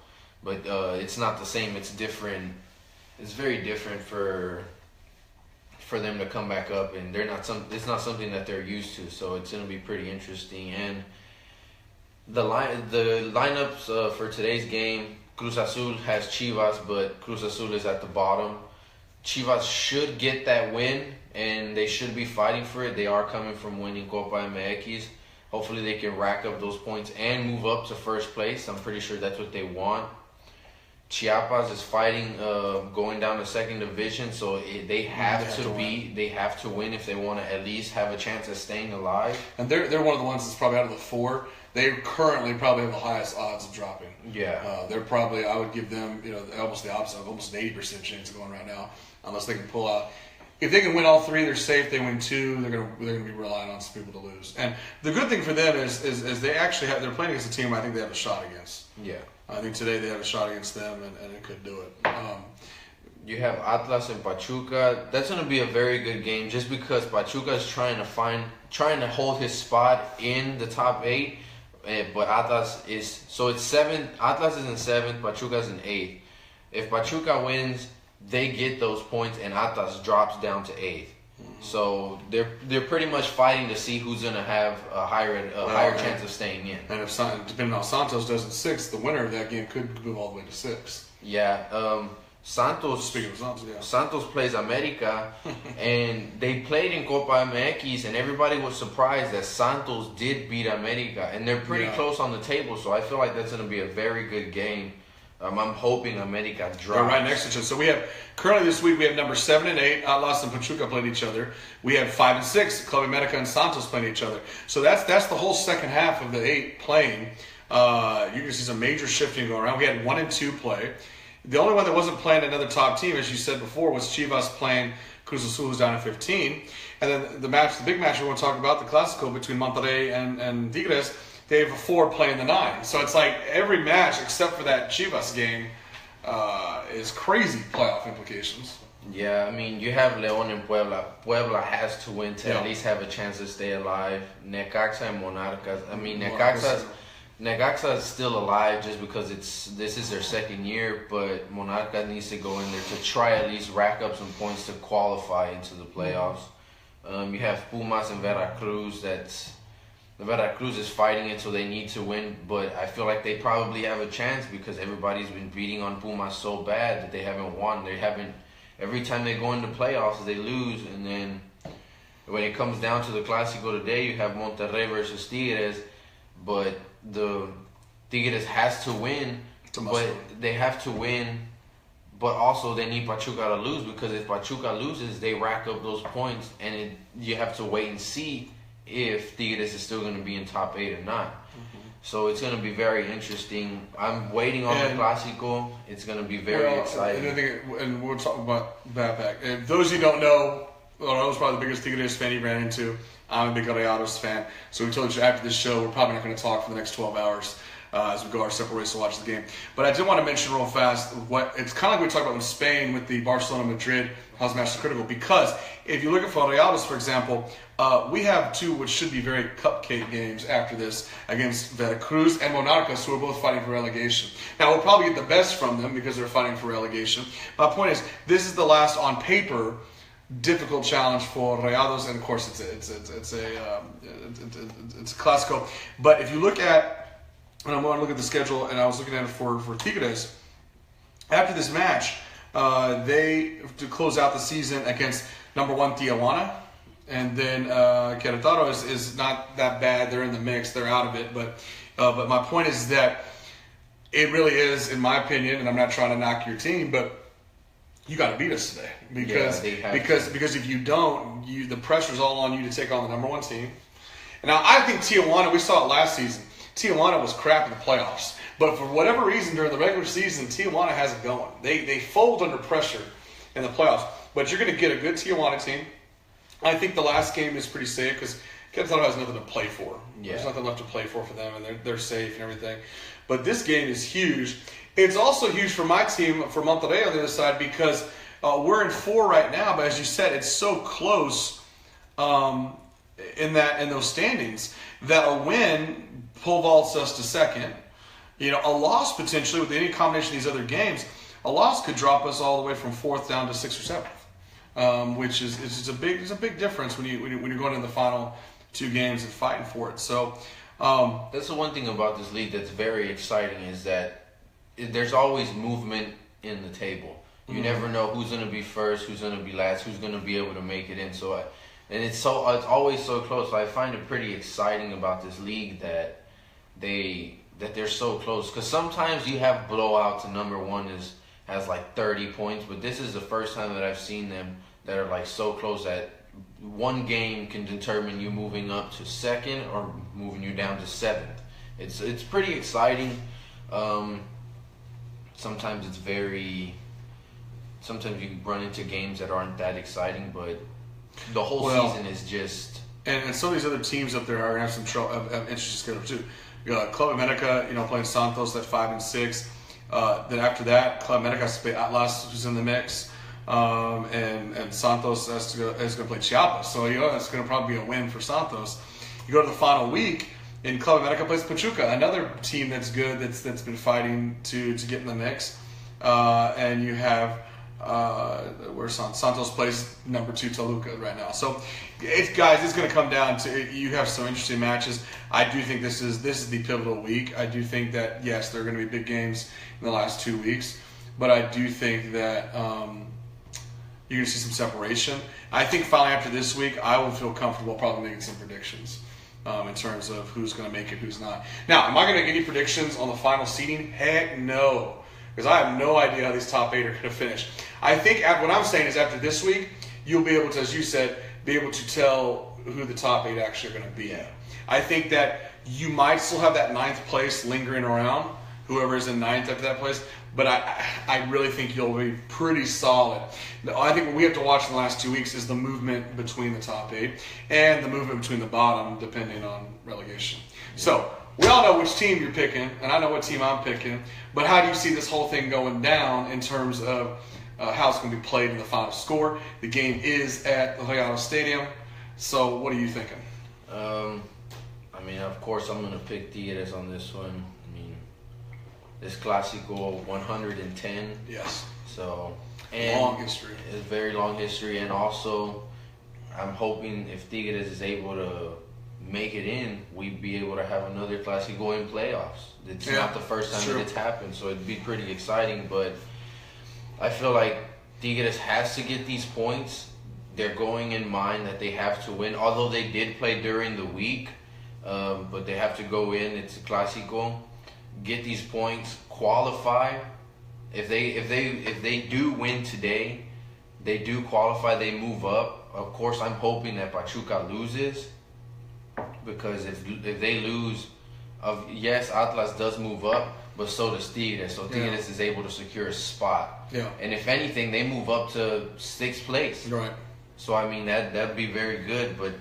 But it's not the same. It's different. It's very different for them to come back up, and it's not something that they're used to. So it's going to be pretty interesting. And the lineups for today's game, Cruz Azul has Chivas, but Cruz Azul is at the bottom. Chivas should get that win, and they should be fighting for it. They are coming from winning Copa MX. Hopefully they can rack up those points and move up to first place. I'm pretty sure that's what they want. Chiapas is fighting going down to second division, so they have to win if they want to at least have a chance of staying alive.
And they're one of the ones that's probably out of the 4. They currently probably have the highest odds of dropping.
Yeah.
They're probably, I would give them, almost the opposite, almost an 80% chance of going right now, unless they can pull out. if they can win all three, they're safe. They win two, they're gonna be relying on some people to lose. And the good thing for them is they actually they're playing against a team I think they have a shot against.
Yeah.
I think today they have a shot against them, and it could do it.
You have Atlas and Pachuca. That's going to be a very good game just because Pachuca is trying to hold his spot in the top 8, but Atlas is, so it's 7. Atlas is in 7th, Pachuca is in 8th. If Pachuca wins, they get those points and Atlas drops down to 8th. So they're pretty much fighting to see who's going to have a higher chance of staying in.
And if depending on how Santos does in 6th, the winner of that game could move all the way to 6th.
Yeah. Santos.
Speaking of Santos, yeah.
Santos plays America, and they played in Copa MX, and everybody was surprised that Santos did beat America, and they're pretty close on the table. So I feel like that's going to be a very good game. I'm hoping America drops.
They're right next to each other. So we have currently this week we have number 7 and 8, Atlas and Pachuca playing each other. We have 5 and 6, Club America and Santos playing each other. So that's the whole second half of the 8 playing. You can see some major shifting going around. We had 1 and 2 play. The only one that wasn't playing another top team, as you said before, was Chivas playing Cruz Azul, who's down at 15. And then the big match we're going to talk about, the Clásico between Monterrey and Tigres, they have a 4 playing the 9. So it's like every match except for that Chivas game is crazy playoff implications.
Yeah, I mean, you have León and Puebla. Puebla has to win to at least have a chance to stay alive. Necaxa and Monarcas. I mean, Necaxa is still alive just because this is their second year, but Monarca needs to go in there to try at least rack up some points to qualify into the playoffs. You have Pumas and Veracruz. The Veracruz is fighting it, so they need to win, but I feel like they probably have a chance because everybody's been beating on Pumas so bad that they haven't won. Every time they go into playoffs, they lose, and then when it comes down to the Clásico today, you have Monterrey versus Tigres, but the Tigres has to win, but they have to win, but also they need Pachuca to lose because if Pachuca loses, they rack up those points, and you have to wait and see if Tigres is still going to be in top 8 or not. So it's going to be very interesting. I'm waiting on the Clásico. It's going to be very exciting.
And we'll talk about that back. If those of you don't know, Raul's probably the biggest Tigres fan he ran into. I'm a big Rayados fan. So we told you after this show, we're probably not going to talk for the next 12 hours as we go our separate ways to watch the game. But I did want to mention real fast it's kind of like we talked about in Spain with the Barcelona-Madrid House Master Critical, because if you look at Rayados, for example, we have 2 which should be very cupcake games after this against Veracruz and Monarcas, who are both fighting for relegation. Now, we'll probably get the best from them because they're fighting for relegation. My point is, this is the last, on paper, difficult challenge for Rayados, and of course it's a Clásico. But if you look at, and I'm going to look at the schedule, and I was looking at it for Tigres, after this match, to close out the season against number 1 Tijuana, and then Querétaro is not that bad. They're in the mix. They're out of it. But my point is that it really is, in my opinion, and I'm not trying to knock your team, but you got to beat us today because if you don't, the pressure's all on you to take on the number 1 team. And now I think Tijuana, we saw it last season. Tijuana was crap in the playoffs, but for whatever reason during the regular season, Tijuana has it going. They fold under pressure in the playoffs, but you're going to get a good Tijuana team. I think the last game is pretty safe because Querétaro has nothing to play for. Yeah. There's nothing left to play for them, and they're safe and everything. But this game is huge. It's also huge for my team, for Monterrey on the other side, because we're in 4 right now. But as you said, it's so close in those standings that a win pole vaults us to 2nd. You know, a loss potentially with any combination of these other games, a loss could drop us all the way from 4th down to 6th or 7th, which is a big difference when you're going in the final 2 games and fighting for it. So
that's the one thing about this league that's very exciting is that there's always movement in the table. You never know who's going to be first, who's going to be last, who's going to be able to make it in. So, and it's always so close. So I find it pretty exciting about this league that they're so close. Because sometimes you have blowouts and number 1 has like 30 points, but this is the first time that I've seen them that are like so close that 1 game can determine you moving up to 2nd or moving you down to 7th. It's pretty exciting. Sometimes it's very sometimes you run into games that aren't that exciting, but the whole season is just.
And some of these other teams up there are gonna have some trouble, have interesting schedule too. You got Club America, playing Santos at 5 and 6. Then after that, Club America has to play Atlas, who's in the mix, and Santos is going to play Chiapas. So it's going to probably be a win for Santos. You go to the final week, and Club America plays Pachuca, another team that's good, that's been fighting to get in the mix. And you have where Santos plays number 2 Toluca right now. So, it's going to come down to, you have some interesting matches. I do think this is the pivotal week. I do think that, yes, there are going to be big games in the last 2 weeks, but I do think that you're going to see some separation. I think finally after this week, I will feel comfortable probably making some predictions in terms of who's going to make it, who's not. Now, am I going to make any predictions on the final seeding? Heck no. Because I have no idea how these top 8 are going to finish. I think what I'm saying is after this week, you'll be able to, as you said, be able to tell who the top 8 actually are going to be. I think that you might still have that 9th place lingering around, whoever is in 9th after that place, but I really think you'll be pretty solid. I think what we have to watch in the last 2 weeks is the movement between the top 8 and the movement between the bottom, depending on relegation. So, we all know which team you're picking, and I know what team I'm picking, but how do you see this whole thing going down in terms of how it's going to be played in the final score? The game is at the Rayado Stadium, so what are you thinking?
Of course, I'm going to pick Tigres on this one. This Clásico 110.
Yes.
So,
long history.
It's a very long history, and also, I'm hoping if Tigres is able to make it in, we'd be able to have another Clásico in playoffs. It's not the first time that it's happened, so it'd be pretty exciting, but I feel like Tigres has to get these points. They're going in mind that they have to win, although they did play during the week, but they have to go in. It's a Clásico. Get these points, qualify. If they do win today, they do qualify, they move up. Of course, I'm hoping that Pachuca loses, because if they lose, yes, Atlas does move up, but so does Tigres. So Tigres is able to secure a spot.
Yeah.
And if anything, they move up to 6th place.
Right.
So that'd be very good. But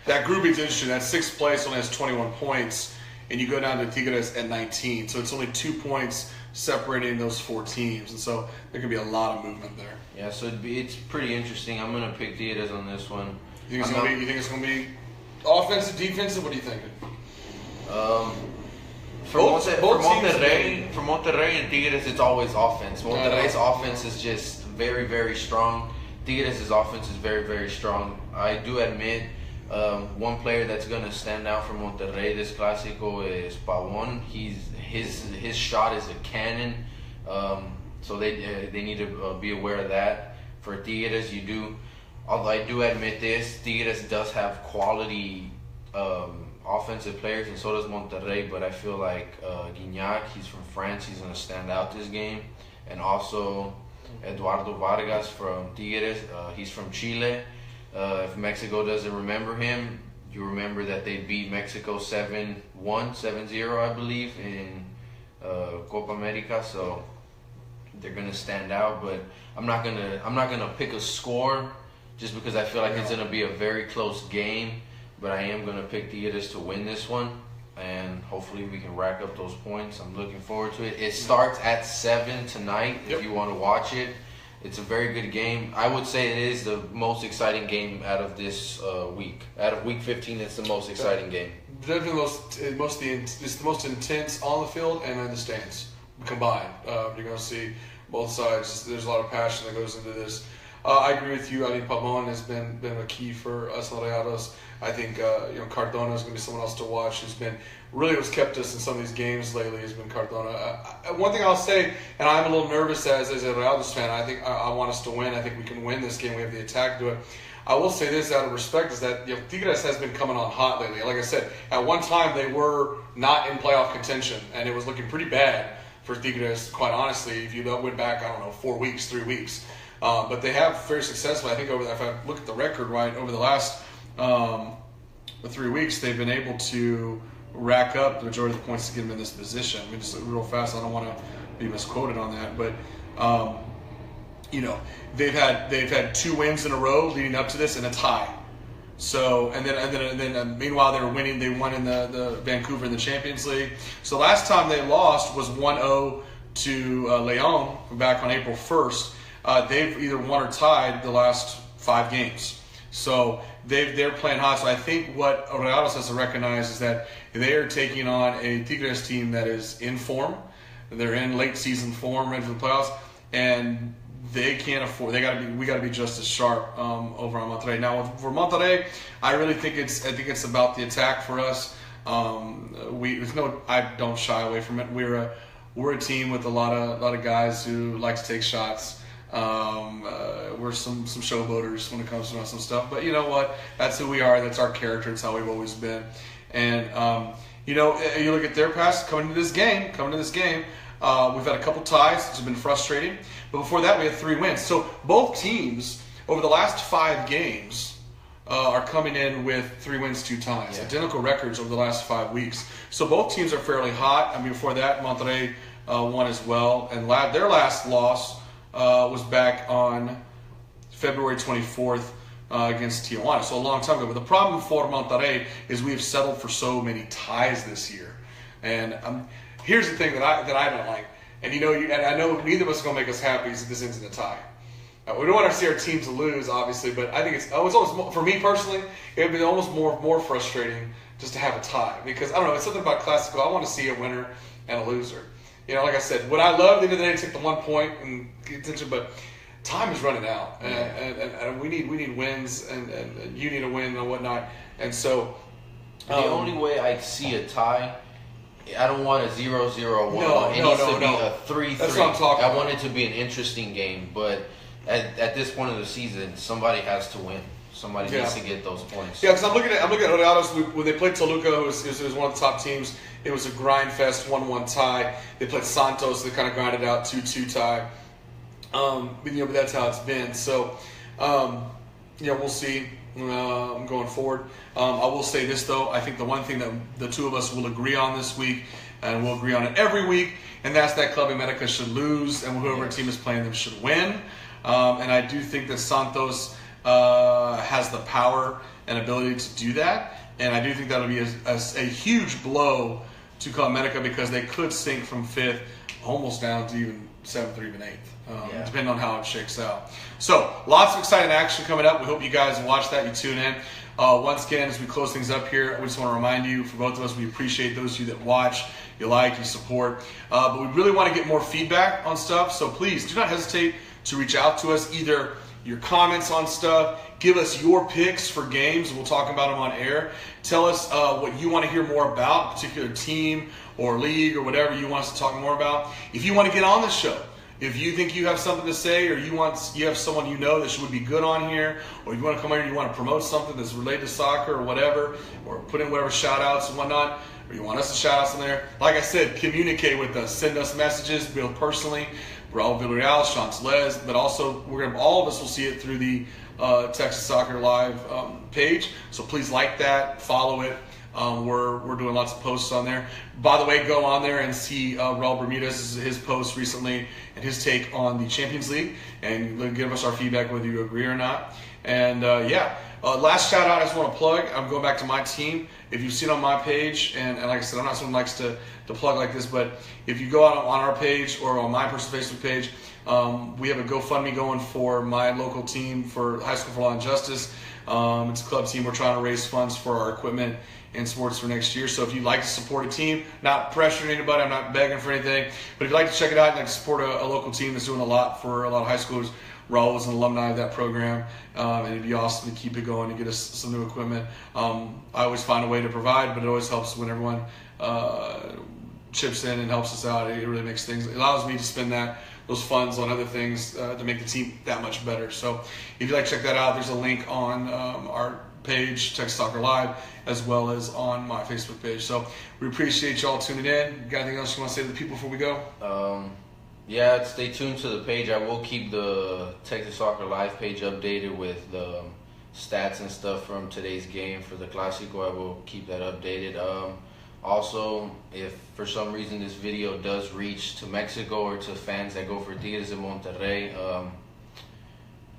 that grouping's interesting. That 6th place only has 21 points, and you go down to Tigres at 19. So it's only 2 points separating those 4 teams, and so there could be a lot of movement there.
Yeah, so it's pretty interesting. I'm gonna pick Tigres on this one.
You think it's gonna be offensive, defensive? What are you thinking?
For Monterrey and Tigres, it's always offense. Monterrey's offense is just very, very strong. Tigres' offense is very, very strong. I do admit one player that's going to stand out for Monterrey this Clásico is Pavón. His shot is a cannon, so they need to be aware of that. For Tigres, although I do admit this, Tigres does have quality offensive players, and so does Monterrey, but I feel like Gignac, he's from France, he's going to stand out this game. And also Eduardo Vargas from Tigres, he's from Chile. If Mexico doesn't remember him, you remember that they beat Mexico 7-0, I believe, in Copa America, so they're going to stand out. But I'm not gonna pick a score just because I feel like it's going to be a very close game. But I am going to pick Tigres to win this one, and hopefully we can rack up those points. I'm looking forward to it. It starts at 7 tonight if you want to watch it. It's a very good game. I would say it is the most exciting game out of this week. Out of week 15, it's the most exciting game.
Definitely it's the most intense on the field and in the stands combined. You're going to see both sides. There's a lot of passion that goes into this. I agree with you. I think Pavón has been a key for us Rayados. I think Cardona is going to be someone else to watch. Who's been what's kept us in some of these games lately has been Cardona. One thing I'll say, and I'm a little nervous as a Rayados fan. I think I want us to win. I think we can win this game. We have the attack to do it. I will say this out of respect is that Tigres has been coming on hot lately. Like I said, at one time they were not in playoff contention, and it was looking pretty bad for Tigres. Quite honestly, if you went back, 4 weeks, 3 weeks. But they have very successfully, I think, if I look at the record right, over the last 3 weeks, they've been able to rack up the majority of the points to get them in this position. Just real fast, I don't want to be misquoted on that, but they've had 2 wins in a row leading up to this and a tie. So and then meanwhile they were winning. They won in the Vancouver in the Champions League. So last time they lost was 1-0 to Leon back on April 1st. They've either won or tied the last 5 games. So they're playing hot. So I think what Rayados has to recognize is that they are taking on a Tigres team that is in form. They're in late season form, ready for the playoffs, and they can't afford. We got to be just as sharp over on Monterrey. Now for Monterrey, I really think it's about the attack for us. I don't shy away from it. We're a team with a lot of guys who like to take shots. We're some showboaters when it comes to some stuff, but you know what? That's who we are. That's our character. It's how we've always been. And you look at their past coming to this game. We've had a couple ties, which has been frustrating. But before that, we had 3 wins. So both teams over the last 5 games are coming in with 3 wins, 2 ties. Yeah. Identical records over the last 5 weeks. So both teams are fairly hot. I mean, before that, Monterrey won as well, and their last loss was back on February 24th against Tijuana, so a long time ago. But the problem for Monterrey is we have settled for so many ties this year. And here's the thing that I don't like, and and I know neither of us is going to make us happy is that this ends in a tie. We don't want to see our team to lose, obviously, but I think it's almost, for me personally, it would be almost more frustrating just to have a tie, because I don't know, it's something about Classico. I want to see a winner and a loser. Like I said, what I love at the end of the day to take the 1 point and get attention, but time is running out, and we need wins, and you need a win and whatnot, and so
the only way I see a tie, I don't want a 0-0 or 1-1.
No,
it needs to be a 3-3.
That's what I'm talking about.
I want it to be an interesting game, but at this point of the season, somebody has to win. Somebody needs to get those points.
Yeah, because I'm looking at Rayados. When they played Toluca, it was one of the top teams. It was a grind fest, 1-1 tie. They played Santos. They kind of grinded out 2-2 tie. But that's how it's been. So, we'll see going forward. I will say this, though. I think the one thing that the two of us will agree on this week, and we'll agree on it every week, and that's that Club America should lose, and whoever team is playing them should win. And I do think that Santos has the power and ability to do that. And I do think that'll be a huge blow to Club America, because they could sink from 5th almost down to even 7th or even 8th, depending on how it shakes out. So lots of exciting action coming up. We hope you guys watch that, you tune in. Once again, as we close things up here, we just want to remind you, for both of us, we appreciate those of you that watch, you like, you support. But we really want to get more feedback on stuff. So please do not hesitate to reach out to us, either your comments on stuff, give us your picks for games. We'll talk about them on air. Tell us what you want to hear more about, a particular team or league or whatever you want us to talk more about. If you want to get on the show, if you think you have something to say, or you have someone you know that would be good on here, or you want to come here and you want to promote something that's related to soccer or whatever, or put in whatever shout outs and whatnot, or you want us to shout out something there, like I said, communicate with us. Send us messages, Bill personally, Raul Villarreal, Sean Tellez, but also all of us will see it through the Texas Soccer Live page. So please like that, follow it. We're doing lots of posts on there. By the way, go on there and see Raul Bermudez, his post recently, and his take on the Champions League, and give us our feedback whether you agree or not. And last shout out I just want to plug. I'm going back to my team. If you've seen on my page, and like I said, I'm not someone who likes to plug like this, but if you go out on our page or on my personal Facebook page, we have a GoFundMe going for my local team for High School for Law and Justice. It's a club team. We're trying to raise funds for our equipment and sports for next year. So if you'd like to support a team, not pressuring anybody, I'm not begging for anything, but if you'd like to check it out and like to support a local team that's doing a lot for a lot of high schoolers, Raul is an alumni of that program, and it'd be awesome to keep it going and get us some new equipment. I always find a way to provide, but it always helps when everyone chips in and helps us out. It really makes things, it allows me to spend those funds on other things to make the team that much better. So if you'd like to check that out, there's a link on our page, Texas Soccer Live, as well as on my Facebook page. So we appreciate y'all tuning in. Got anything else you want to say to the people before we go?
Stay tuned to the page. I will keep the Texas Soccer Live page updated with the stats and stuff from today's game for the Clásico. I will keep that updated. Also, if for some reason this video does reach to Mexico or to fans that go for Tigres de Monterrey,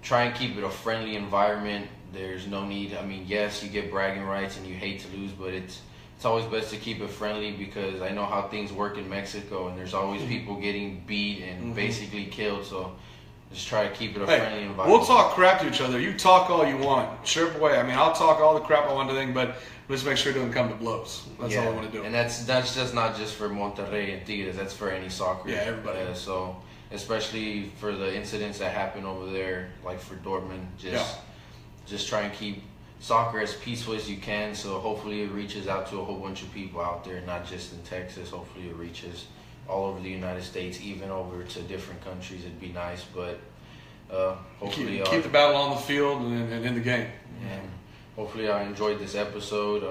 try and keep it a friendly environment. There's no need. I mean, yes, you get bragging rights and you hate to lose, but it's always best to keep it friendly, because I know how things work in Mexico, and there's always people getting beat and basically killed. So just try to keep it a friendly environment.
We'll talk crap to each other. You talk all you want. Chirp away. I mean, I'll talk all the crap I want to think, but let's make sure it doesn't come to blows. That's all I want to do.
And that's just not just for Monterrey and Tigres. That's for any soccer.
Yeah, everybody.
So especially for the incidents that happen over there, like for Dortmund, just try and keep soccer as peaceful as you can. So hopefully it reaches out to a whole bunch of people out there, not just in Texas. Hopefully it reaches all over the United States, even over to different countries. It'd be nice, but hopefully
keep the battle on the field and in the game.
And hopefully I enjoyed this episode.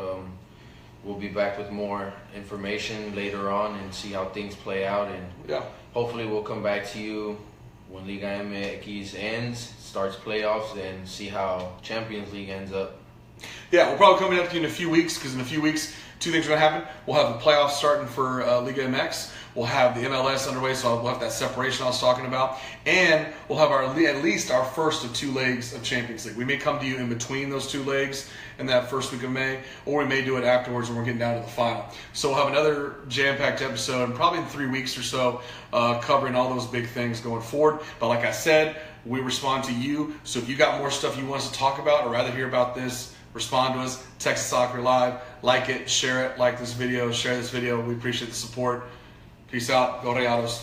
We'll be back with more information later on and see how things play out. And hopefully we'll come back to you when Liga MX ends, starts playoffs, and see how Champions League ends up.
Yeah, we'll probably come up to you in a few weeks, because in a few weeks, two things are going to happen. We'll have the playoffs starting for Liga MX. We'll have the MLS underway, so we'll have that separation I was talking about. And we'll have at least our first of 2 legs of Champions League. We may come to you in between those 2 legs in that first week of May, or we may do it afterwards when we're getting down to the final. So we'll have another jam-packed episode, probably in 3 weeks or so, covering all those big things going forward. But like I said, we respond to you. So if you got more stuff you want us to talk about or rather hear about this, respond to us. Texas Soccer Live. Like it, share it, like this video, share this video. We appreciate the support. Peace out. Go Rayados.